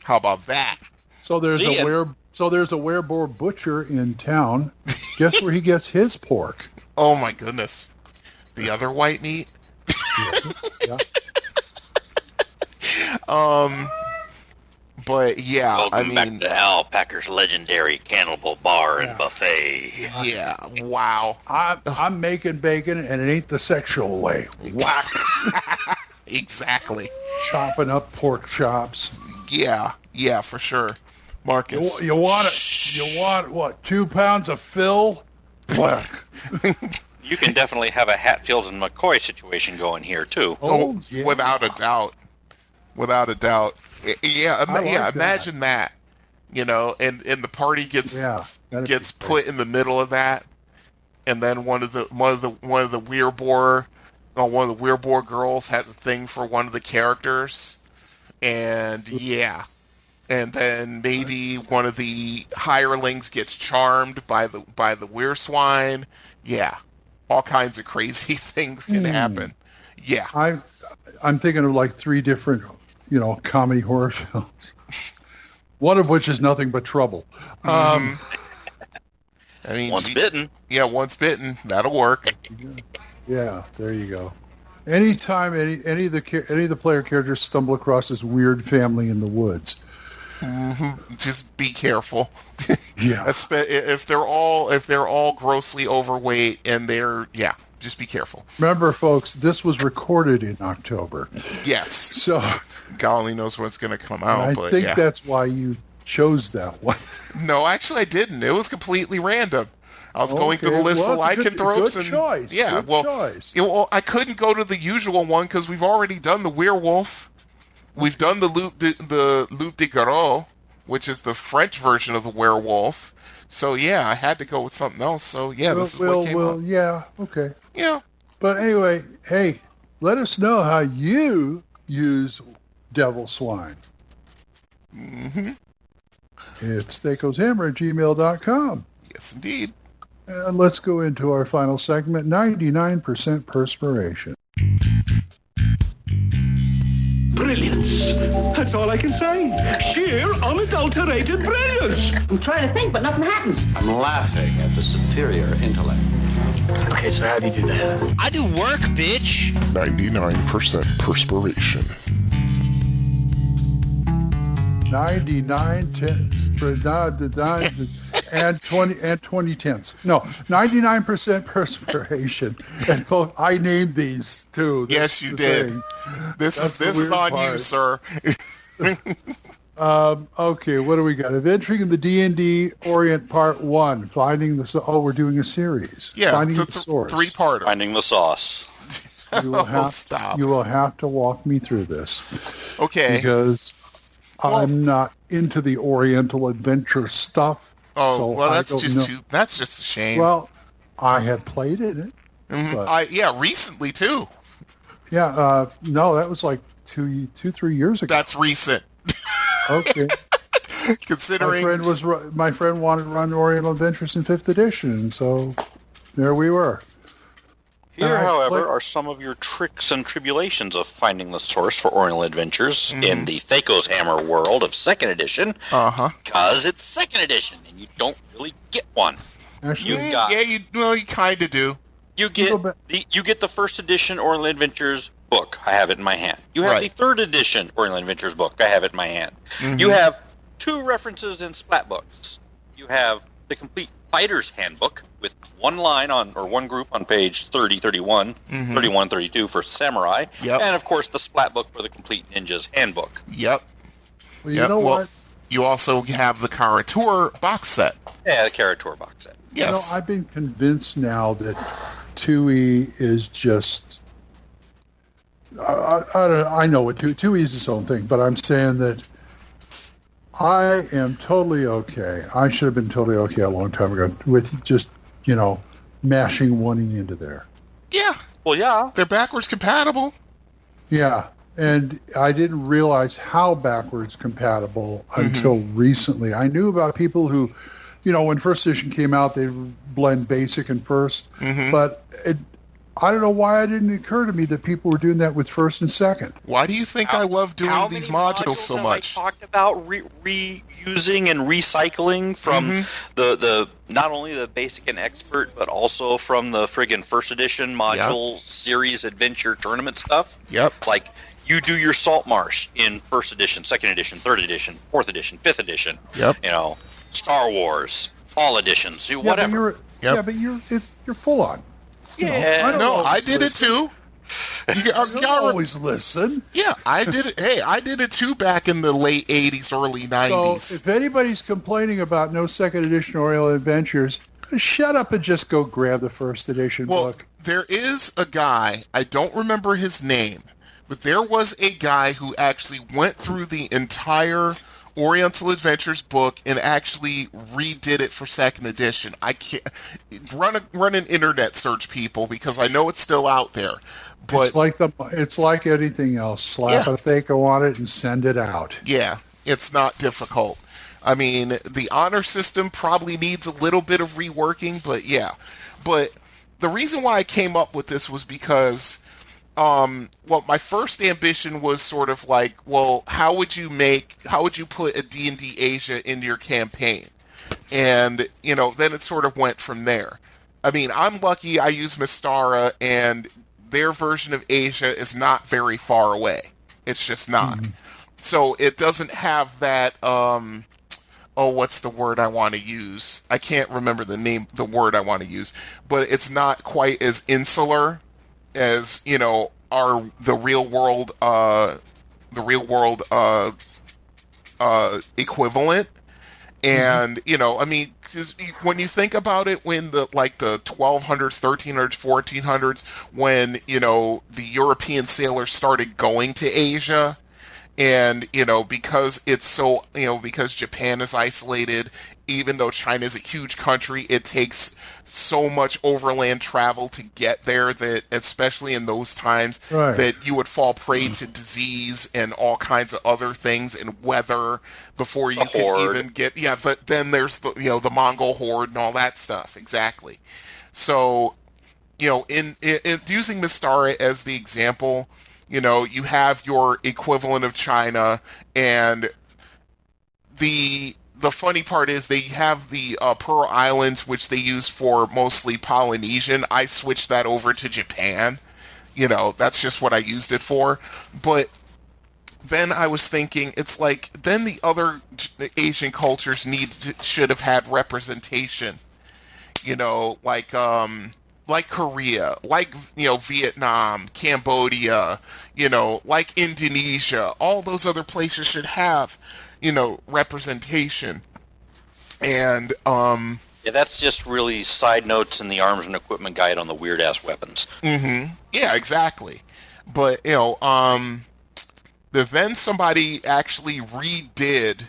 How about that? So there's a wereboar butcher in town. Guess where he gets his pork? Oh my goodness. The other white meat? Yeah. But yeah, Welcome back to Al Packer's legendary cannibal bar and buffet. Yeah, wow. I'm making bacon, and it ain't the sexual way. Whack. Exactly. Chopping up pork chops. Yeah, for sure. Marcus, you want it? You want what? 2 pounds of fill? Whack. You can definitely have a Hatfield and McCoy situation going here too. Oh, yeah. Without a doubt. Yeah, imagine that. And the party gets put in the middle of that, and then one of the weirboar girls has a thing for one of the characters, and then maybe one of the hirelings gets charmed by the wereswine. Yeah, all kinds of crazy things can happen. Yeah, I'm thinking of like 3 different. Comedy horror films. One of which is nothing but trouble. Once bitten. Yeah, once bitten. That'll work. Yeah, there you go. Anytime any of the player characters stumble across this weird family in the woods, just be careful. Yeah. If they're all grossly overweight and just be careful. Remember, folks, this was recorded in October. Yes. So God only knows when it's going to come out. I think that's why you chose that one. No, actually, I didn't. It was completely random. I was going through the list of lycanthropes. Good choice. Yeah, good choice. I couldn't go to the usual one because we've already done the werewolf. We've done the loup de garou, which is the French version of the werewolf. So, yeah, I had to go with something else. So, yeah, this is what came up. Yeah, okay. Yeah. But anyway, hey, let us know how you use devil swine. Mm-hmm. It's THACOshammer@gmail.com. Yes, indeed. And let's go into our final segment, 99% perspiration. Brilliance. That's all I can say. Sheer, unadulterated brilliance. I'm trying to think, but nothing happens. I'm laughing at the superior intellect. Okay, so how do you do that? I do work, bitch. 99% perspiration. 99 tenths and 20 tenths. No, 99% perspiration. And both I named these too. Yes, you did. Thing. This is on you, sir. Okay, what do we got? Adventuring in the D&D Orient Part 1. Finding the... we're doing a series. Yeah, Finding the source. 3-parter. Finding the sauce. You will have to walk me through this. Okay. Because I'm not into the Oriental adventure stuff. Oh, so well, that's just a shame. Well, I had played it. Mm-hmm. Recently too. Yeah, no, that was like 2-3 years ago. That's recent. Okay. Considering my friend wanted to run Oriental Adventures in 5th edition, and so there we were. Here, however, are some of your tricks and tribulations of finding the source for Oriental Adventures in the THACO's Hammer world of 2nd edition. Uh-huh. Because it's 2nd edition, and you don't really get one. Actually, you kind of do. You get the first edition Oriental Adventures book. I have it in my hand. You have the third edition Oriental Adventures book. I have it in my hand. Mm-hmm. You have 2 references in splat books. You have the complete Fighter's Handbook with one line or one group on page 30, 31, 31, 32 for Samurai. Yep. And, of course, the splat book for the complete Ninja's Handbook. Yep. Well, you know what? You also have the Karatur box set. Yeah, the Karatur box set. Yes. You know, I've been convinced now that 2E is just... I know what 2E is its own thing, but I'm saying that I am totally okay. I should have been totally okay a long time ago with just, mashing 1E into there. Yeah. Well, yeah. They're backwards compatible. Yeah. And I didn't realize how backwards compatible until recently. I knew about people who, when first edition came out, they blend basic and first. But I don't know why it didn't occur to me that people were doing that with first and second. Why do you think I love doing these modules so much? I talked about reusing and recycling from the not only the basic and expert, but also from the friggin' first edition module series adventure tournament stuff. Yep. Like, you do your Salt Marsh in first edition, second edition, third edition, fourth edition, fifth edition. Yep. Star Wars, all editions, whatever. But you're full on. Yeah. I did it too. You always listen. Yeah, I did it. Hey, I did it too back in the late 80s, early 90s. So if anybody's complaining about no second edition Oriental Adventures, shut up and just go grab the first edition book. There is a guy, I don't remember his name, but there was a guy who actually went through the entire Oriental Adventures book and actually redid it for second edition. I can't run an internet search, people, because I know it's still out there. But it's like anything else. Slap a THACO on it and send it out. Yeah, it's not difficult. I mean, the honor system probably needs a little bit of reworking, but yeah. But the reason why I came up with this was because my first ambition was sort of like, well, how would you put a D&D Asia into your campaign? And, then it sort of went from there. I mean, I'm lucky I use Mystara, and their version of Asia is not very far away. It's just not. So it doesn't have that, what's the word I want to use? I can't remember the word I want to use, but it's not quite as insular as the real world equivalent. And I mean, 'cause when you think about it, when the 1200s, 1300s, 1400s, when the European sailors started going to Asia, and because it's so because Japan is isolated, even though China is a huge country, it takes so much overland travel to get there that, especially in those times, that you would fall prey to disease and all kinds of other things and weather before you could even get... Yeah, but then there's the Mongol horde and all that stuff. Exactly. So, in using Mystara as the example, you have your equivalent of China, and the funny part is they have the Pearl Islands, which they use for mostly Polynesian. I switched that over to Japan. That's just what I used it for. But then I was thinking, it's like, then the other Asian cultures should have had representation. Like Korea, like, Vietnam, Cambodia, like Indonesia. All those other places should have representation. And that's just really side notes in the arms and equipment guide on the weird ass weapons. Yeah, exactly. But then somebody actually redid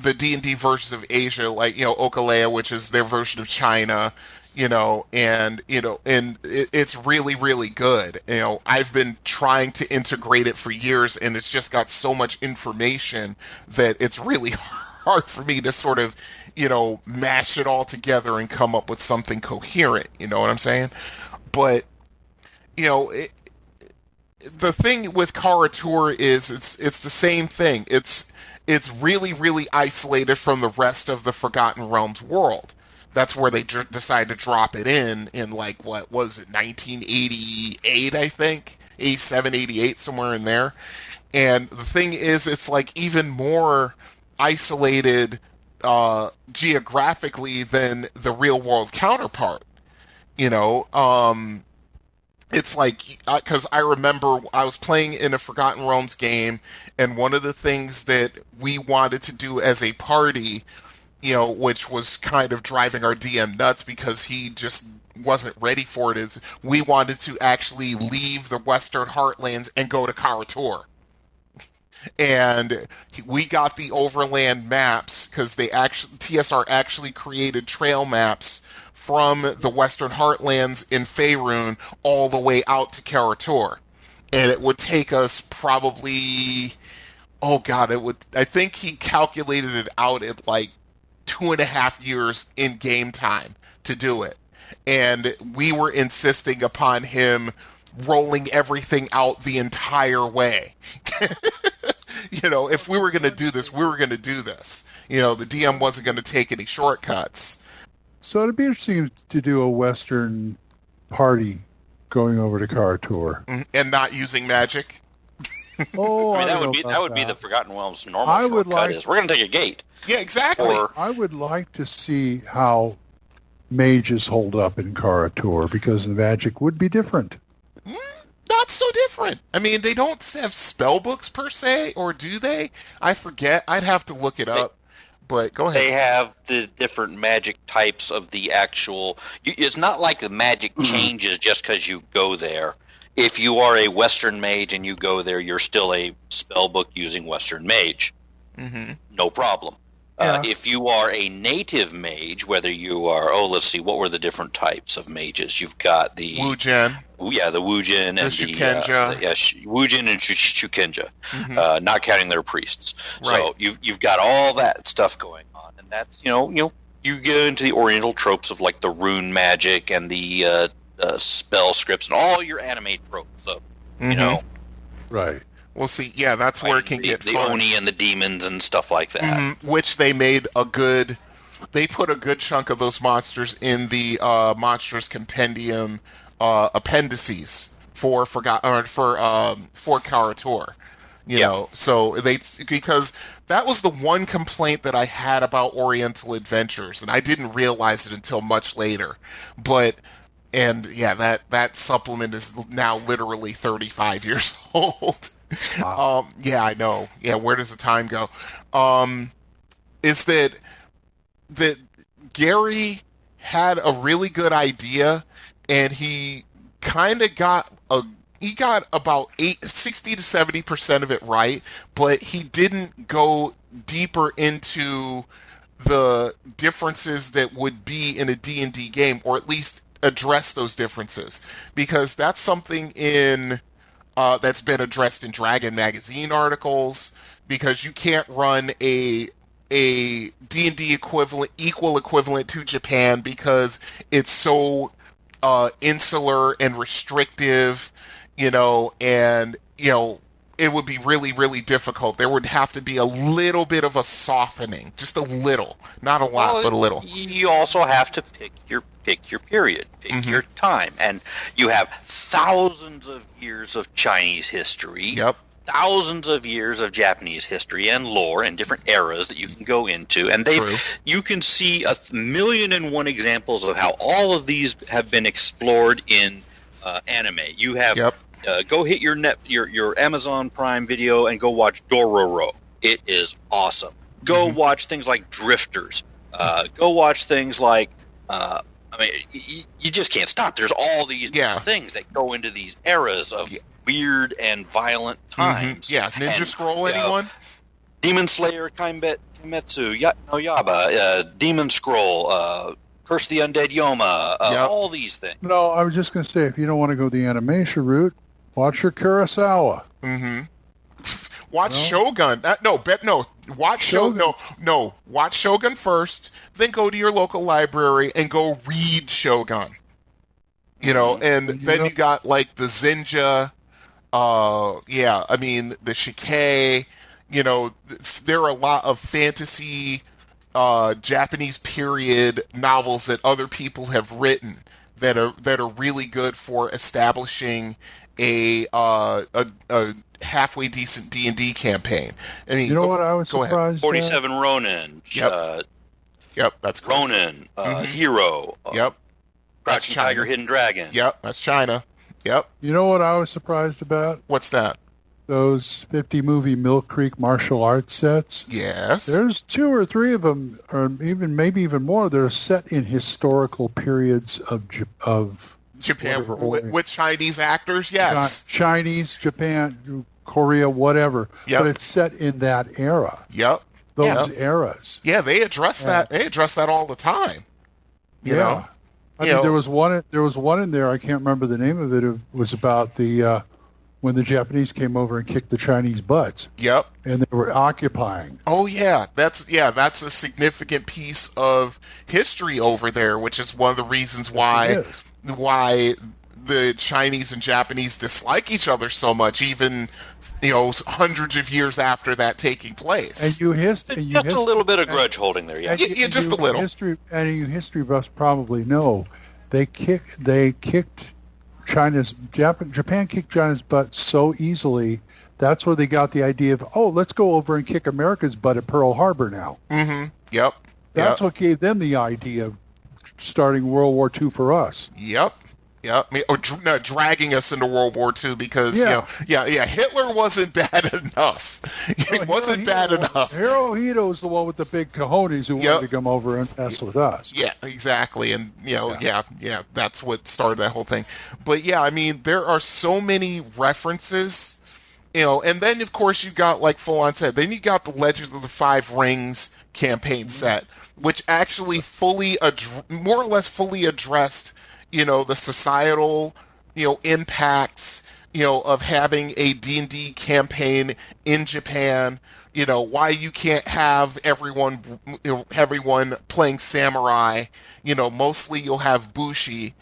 the D&D versions of Asia, like Okalea, which is their version of China, and it's really, really good. I've been trying to integrate it for years, and it's just got so much information that it's really hard for me to sort of, mash it all together and come up with something coherent. You know what I'm saying? But, the thing with Karatur is it's the same thing. It's it's really, really isolated from the rest of the Forgotten Realms world. That's where they decided to drop it in like, what was it, 1988, I think? 87, 88, somewhere in there. And the thing is, it's like even more isolated geographically than the real world counterpart. It's like, because I remember I was playing in a Forgotten Realms game, and one of the things that we wanted to do as a party, which was kind of driving our DM nuts because he just wasn't ready for it, is we wanted to actually leave the Western Heartlands and go to Karator. And we got the overland maps because TSR actually created trail maps from the Western Heartlands in Faerun all the way out to Karator. And it would take us probably, I think he calculated it out at like 2.5 years in game time to do it. And we were insisting upon him rolling everything out the entire way. If we were going to do this, we were going to do this. The DM wasn't going to take any shortcuts. So it'd be interesting to do a Western party going over to Karator. And not using magic? Oh, that would be the Forgotten Realms normal shortcut. We're going to take a gate. Yeah, exactly. I would like to see how mages hold up in Karator, because the magic would be different. Not so different. I mean, they don't have spell books per se, or do they? I forget. I'd have to look it up. But go ahead. They have the different magic types of the actual... It's not like the magic changes just because you go there. If you are a Western mage and you go there, you're still a spellbook using Western mage. Mm-hmm. No problem. Yeah. If you are a native mage, whether you are... let's see, what were the different types of mages? You've got the... Wujin. Yeah, the Wujin and the... Shukenja. Wujin and Shukenja, not counting their priests. Right. So you've got all that stuff going on, and that's, you get into the Oriental tropes of like the rune magic and the spell scripts and all your anime tropes. So, Right. Well, see, yeah, that's where it can get the fun. Oni and the demons and stuff like that. Which they made they put a good chunk of those monsters in the Monsters Compendium appendices for Karator. So because that was the one complaint that I had about Oriental Adventures, and I didn't realize it until much later. That supplement is now literally 35 years old. Wow. Yeah, I know. Yeah, where does the time go? Is that Gary had a really good idea, and he kind of got about 60 to 70% of it right, but he didn't go deeper into the differences that would be in a D&D game, or at least address those differences, because that's something that's been addressed in Dragon Magazine articles, because you can't run a D&D equal equivalent to Japan, because it's so insular and restrictive, and it would be really, really difficult. There would have to be a little bit of a softening, just a little, not a lot, but a little. You also have to pick your period, pick your time, and you have thousands of years of Chinese history, thousands of years of Japanese history and lore and different eras that you can go into, and you can see 1,000,001 examples of how all of these have been explored in anime. You have go hit your Amazon Prime Video and go watch Dororo. It is awesome. Go watch things like Drifters. Go watch things like you just can't stop. There's all these things that go into these eras of weird and violent times. Ninja Scroll, anyone? Demon Slayer, Kimetsu, no Yaba, Demon Scroll, Curse the Undead Yoma, all these things. No, I was just going to say, if you don't want to go the animation route, watch your Kurosawa. Watch Shogun. Watch Shogun. No. Watch Shogun first, then go to your local library and go read Shogun. And then you got like the Zenja, the Shikei, You know, there are a lot of fantasy Japanese period novels that other people have written that are really good for establishing a halfway decent D&D campaign. I mean, you know what I was surprised? 47 Ronin. Yep, that's close. Ronin. Hero. Yep. Crouching Tiger, Hidden Dragon. Yep, that's China. Yep. You know what I was surprised about? What's that? Those 50 movie Mill Creek martial arts sets. Yes. There's 2 or 3 of them, or maybe even more. They're set in historical periods of Japan with Chinese actors. Yes. Chinese, Japan, Korea, whatever. Yep. But it's set in that era. Yep. Those eras. Yeah, they address that. They address that all the time. You know. I mean, there was one in there. I can't remember the name of it. It was about the when the Japanese came over and kicked the Chinese butts. Yep. And they were occupying. Oh yeah, that's a significant piece of history over there, which is one of the reasons why the Chinese and Japanese dislike each other so much, even hundreds of years after that taking place. Just a little bit of grudge holding there, yeah. Just a little. History buffs probably know they kicked Japan kicked China's butt so easily. That's where they got the idea of, let's go over and kick America's butt at Pearl Harbor now. Mm-hmm. Yep. That's what gave them the idea of starting World War II for us. Yep. Yeah, dragging us into World War II because Hitler wasn't bad enough. He wasn't bad enough. Hirohito's the one with the big cojones who wanted to come over and mess with us. Yeah, exactly, and that's what started that whole thing. But yeah, I mean, there are so many references, and then of course you got like full on set. Then you got the Legend of the Five Rings campaign set, which actually more or less fully addressed the societal, impacts, of having a D&D campaign in Japan, why you can't have everyone playing samurai, mostly you'll have bushi,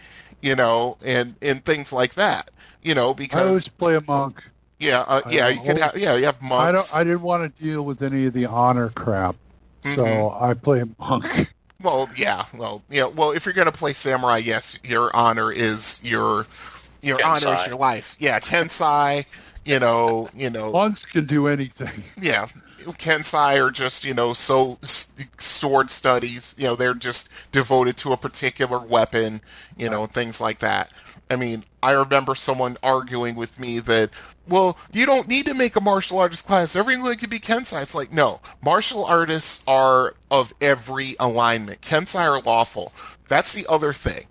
and things like that, because I always play a monk. You have monks. I didn't want to deal with any of the honor crap, so I play a monk. Well, yeah. Well, if you're going to play samurai, yes, your honor is your honor is your life. Yeah, Kensai, monks can do anything. Yeah. Kensai are just, sword studies. They're just devoted to a particular weapon, things like that. I mean, I remember someone arguing with me that, you don't need to make a martial artist class. Everyone could be Kensai. It's like, no. Martial artists are of every alignment. Kensai are lawful. That's the other thing.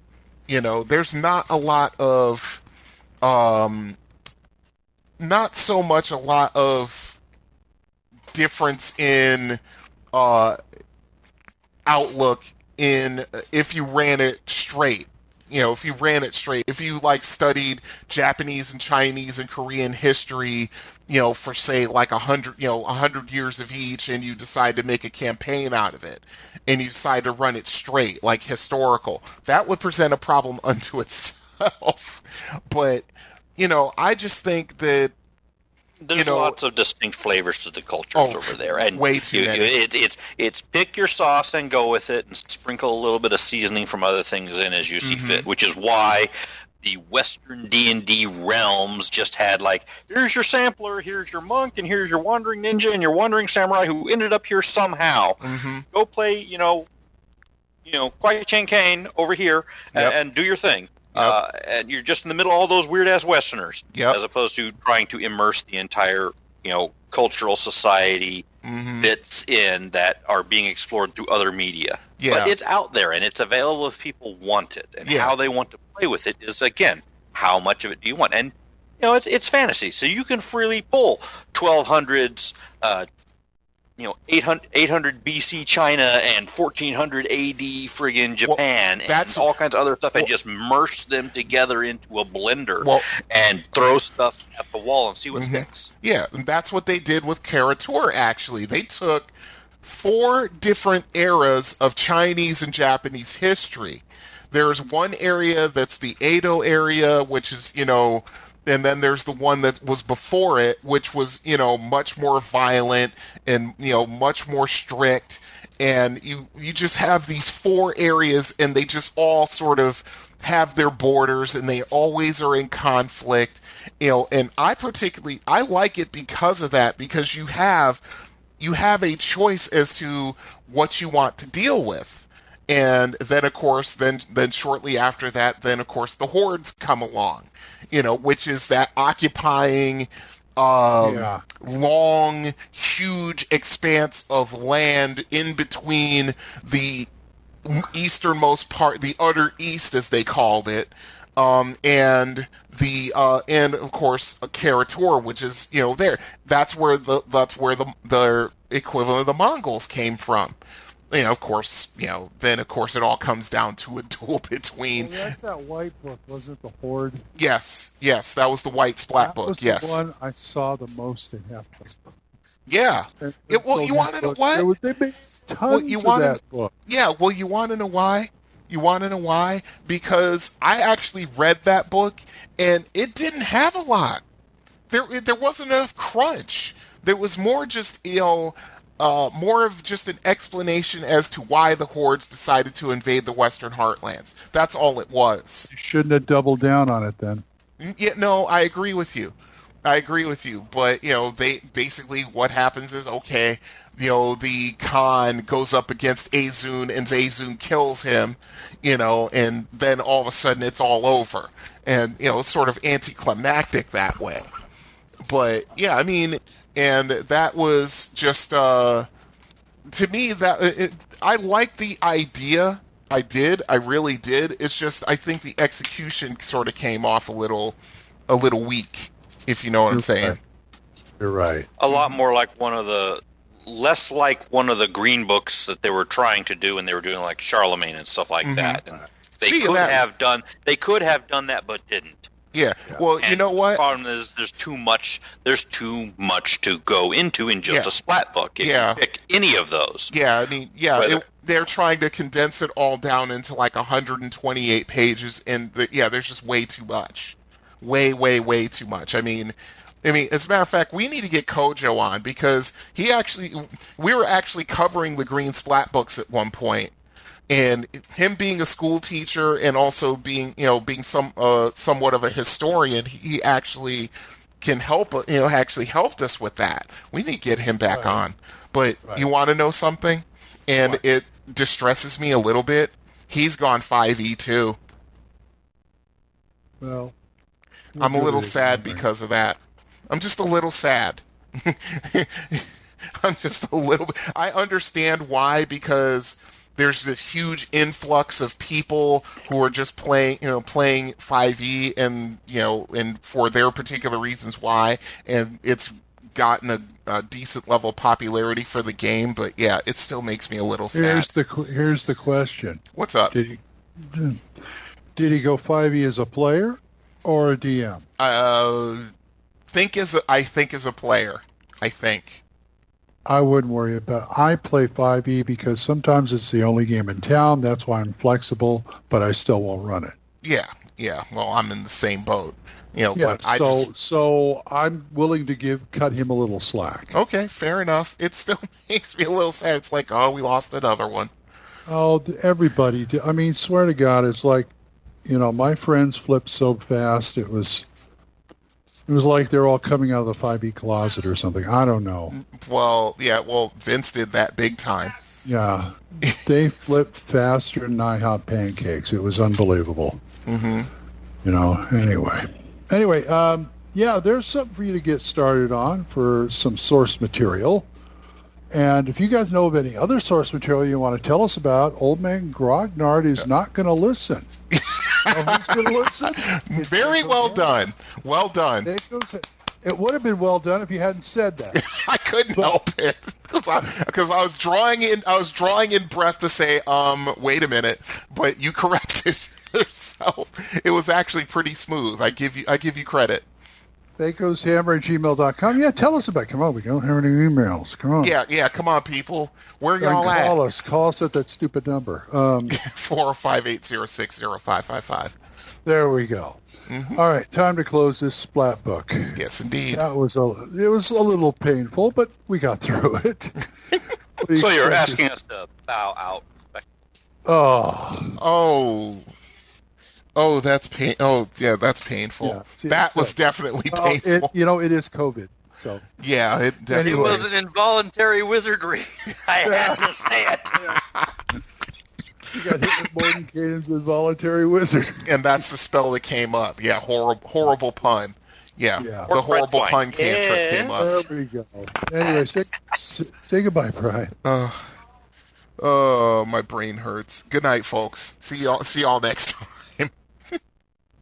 There's not a lot of, not so much a lot of difference in outlook in if you ran it straight. If you ran it straight, if you studied Japanese and Chinese and Korean history, for say 100 years of each, and you decide to make a campaign out of it, and you decide to run it straight, like historical, that would present a problem unto itself. But, I just think that there's lots of distinct flavors to the cultures over there, and way too many. It's pick your sauce and go with it, and sprinkle a little bit of seasoning from other things in as you see fit. Which is why the Western D&D realms just had here's your sampler, here's your monk, and here's your wandering ninja and your wandering samurai who ended up here somehow. Go play, Kwai Chang Kane over here and do your thing. And you're just in the middle of all those weird-ass Westerners, as opposed to trying to immerse the entire, cultural society bits in that are being explored through other media. Yeah. But it's out there, and it's available if people want it. And how they want to play with it is, again, how much of it do you want? And, it's fantasy, so you can freely pull 1200s, 800 BC China and 1400 AD friggin' Japan and all kinds of other stuff, and just merge them together into a blender and throw stuff at the wall and see what sticks. Yeah, and that's what they did with Karator, actually. They took 4 different eras of Chinese and Japanese history. There's one area that's the Edo area, which is, and then there's the one that was before it, which was, much more violent and, much more strict. And you just have these 4 areas, and they just all sort of have their borders, and they always are in conflict. And I like it because of that, because you have a choice as to what you want to deal with. And then, of course, then shortly after that, then, of course, the hordes come along, which is that occupying long, huge expanse of land in between the easternmost part, the utter east, as they called it, and of course, Karator, which is, there. That's where the equivalent of the Mongols came from. Of course, then of course it all comes down to a duel between. Well, that's that white book, wasn't it? The Horde. Yes, that was the white splat book. Yes, the one I saw the most in half-price books. Yeah. You want to know why? They made tons of that book. Yeah. Well, you want to know why? Because I actually read that book, and it didn't have a lot. There wasn't enough crunch. There was more just more of just an explanation as to why the hordes decided to invade the Western Heartlands. That's all it was. You shouldn't have doubled down on it then. Yeah, no, I agree with you. But, they basically, what happens is, okay, the Khan goes up against Azun, and Azun kills him, and then all of a sudden it's all over. And, it's sort of anticlimactic that way. But, yeah, I mean... And that was just, to me, I like the idea. I really did. It's just, I think the execution sort of came off a little weak, if you know what I'm saying. You're right. A lot more like less like one of the green books that they were trying to do, and they were doing like Charlemagne and stuff like that. And they could have done that, but didn't. Yeah. Well, you know what? The problem is there's too much to go into in just a splat book if you pick any of those. Yeah, I mean, they're trying to condense it all down into like 128 pages, and there's just way too much. Way too much. I mean, as a matter of fact, we need to get Kojo on, because we were actually covering the green splat books at one point. And him being a school teacher and also being somewhat of a historian, he actually can help. Actually helped us with that. We need to get him back on. But you want to know something? And it distresses me a little bit. He's gone 5e too. Well, I'm a little sad because of that. I'm just a little sad. I'm just a little bit. I understand why, because there's this huge influx of people who are just playing 5e, and for their particular reasons why, and it's gotten a decent level of popularity for the game. But yeah, it still makes me a little sad. Here's the question. What's up? Did he go 5e as a player or a DM? I think as a player. I think. I wouldn't worry about it. I play 5e because sometimes it's the only game in town. That's why I'm flexible, but I still won't run it. Yeah. Well, I'm in the same boat. But so I'm willing to cut him a little slack. Okay, fair enough. It still makes me a little sad. It's like, oh, we lost another one. Oh, everybody. I mean, swear to God, it's like, my friends flipped so fast. It was like they're all coming out of the 5e closet or something. I don't know. Well, yeah. Well, Vince did that big time. Yeah, they flipped faster than IHOP pancakes. It was unbelievable. Mm-hmm. Anyway, there's something for you to get started on for some source material. And if you guys know of any other source material you want to tell us about, Old Man Grognard is not going to listen. Who's going to listen? Very well done. Well done. It would have been well done if you hadn't said that. I couldn't help it because I was drawing in breath to say, wait a minute, but you corrected yourself. It was actually pretty smooth. I give you credit. THACOshammer@gmail.com. Yeah, tell us about it. Come on, we don't have any emails. Come on. Yeah, come on, people. Where y'all at? Call us at that stupid number. 405-806-0555. There we go. Mm-hmm. All right, time to close this splat book. Yes, indeed. It was a little painful, but we got through it. So you're asking us to bow out. Oh, that's pain. Oh, yeah, that's painful. Yeah, see, that was definitely painful. It is COVID. So yeah, it definitely was an involuntary wizardry. I had to say it. You got hit with Mordenkainen's involuntary wizard, and that's the spell that came up. Yeah, horrible pun. Yeah. The horrible pun cantrip came up. There we go. Anyway, say goodbye, Brian. Oh, my brain hurts. Good night, folks. See y'all next time.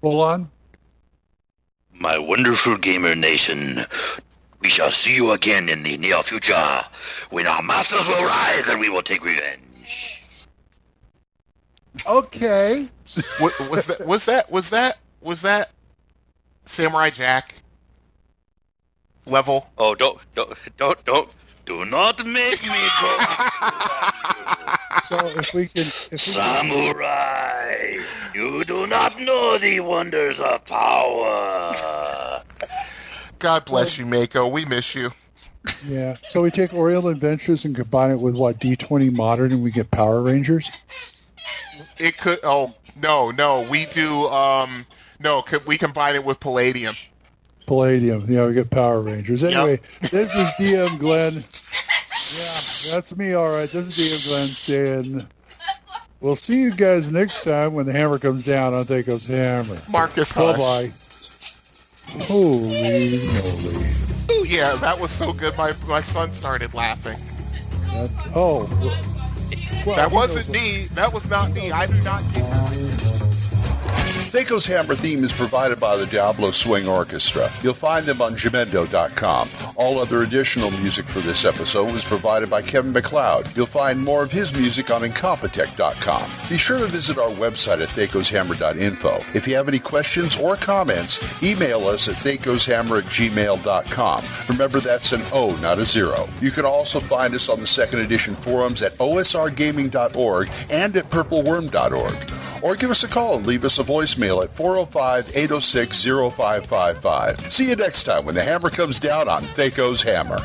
Hold on. My wonderful gamer nation, we shall see you again in the near future, when our masters will rise and we will take revenge. Okay. Was that Samurai Jack level? Oh, don't. Do not make me go. So if we can... Samurai, you do not know the wonders of power. God bless you, Mako. We miss you. Yeah. So we take Oriole Adventures and combine it with what, D20 Modern, and we get Power Rangers? It could... Oh, no. We do... we combine it with Palladium. Yeah, we get Power Rangers. Anyway, This is DM Glenn. Yeah, that's me, all right. This is DM Glenn saying, we'll see you guys next time when the hammer comes down on THACO's Hammer. Marcus, bye-bye. Holy moly. Oh, yeah, that was so good. My son started laughing. Well, that wasn't me. That was not me. I do not get THACO's Hammer theme is provided by the Diablo Swing Orchestra. You'll find them on Jamendo.com. All other additional music for this episode was provided by Kevin MacLeod. You'll find more of his music on Incompetech.com. Be sure to visit our website at thacoshammer.info. If you have any questions or comments, email us at thacoshammer@gmail.com. Remember, that's an O, not a 0. You can also find us on the second edition forums at osrgaming.org and at purpleworm.org. Or give us a call and leave us a voicemail at 405-806-0555. See you next time when the hammer comes down on THACO's Hammer.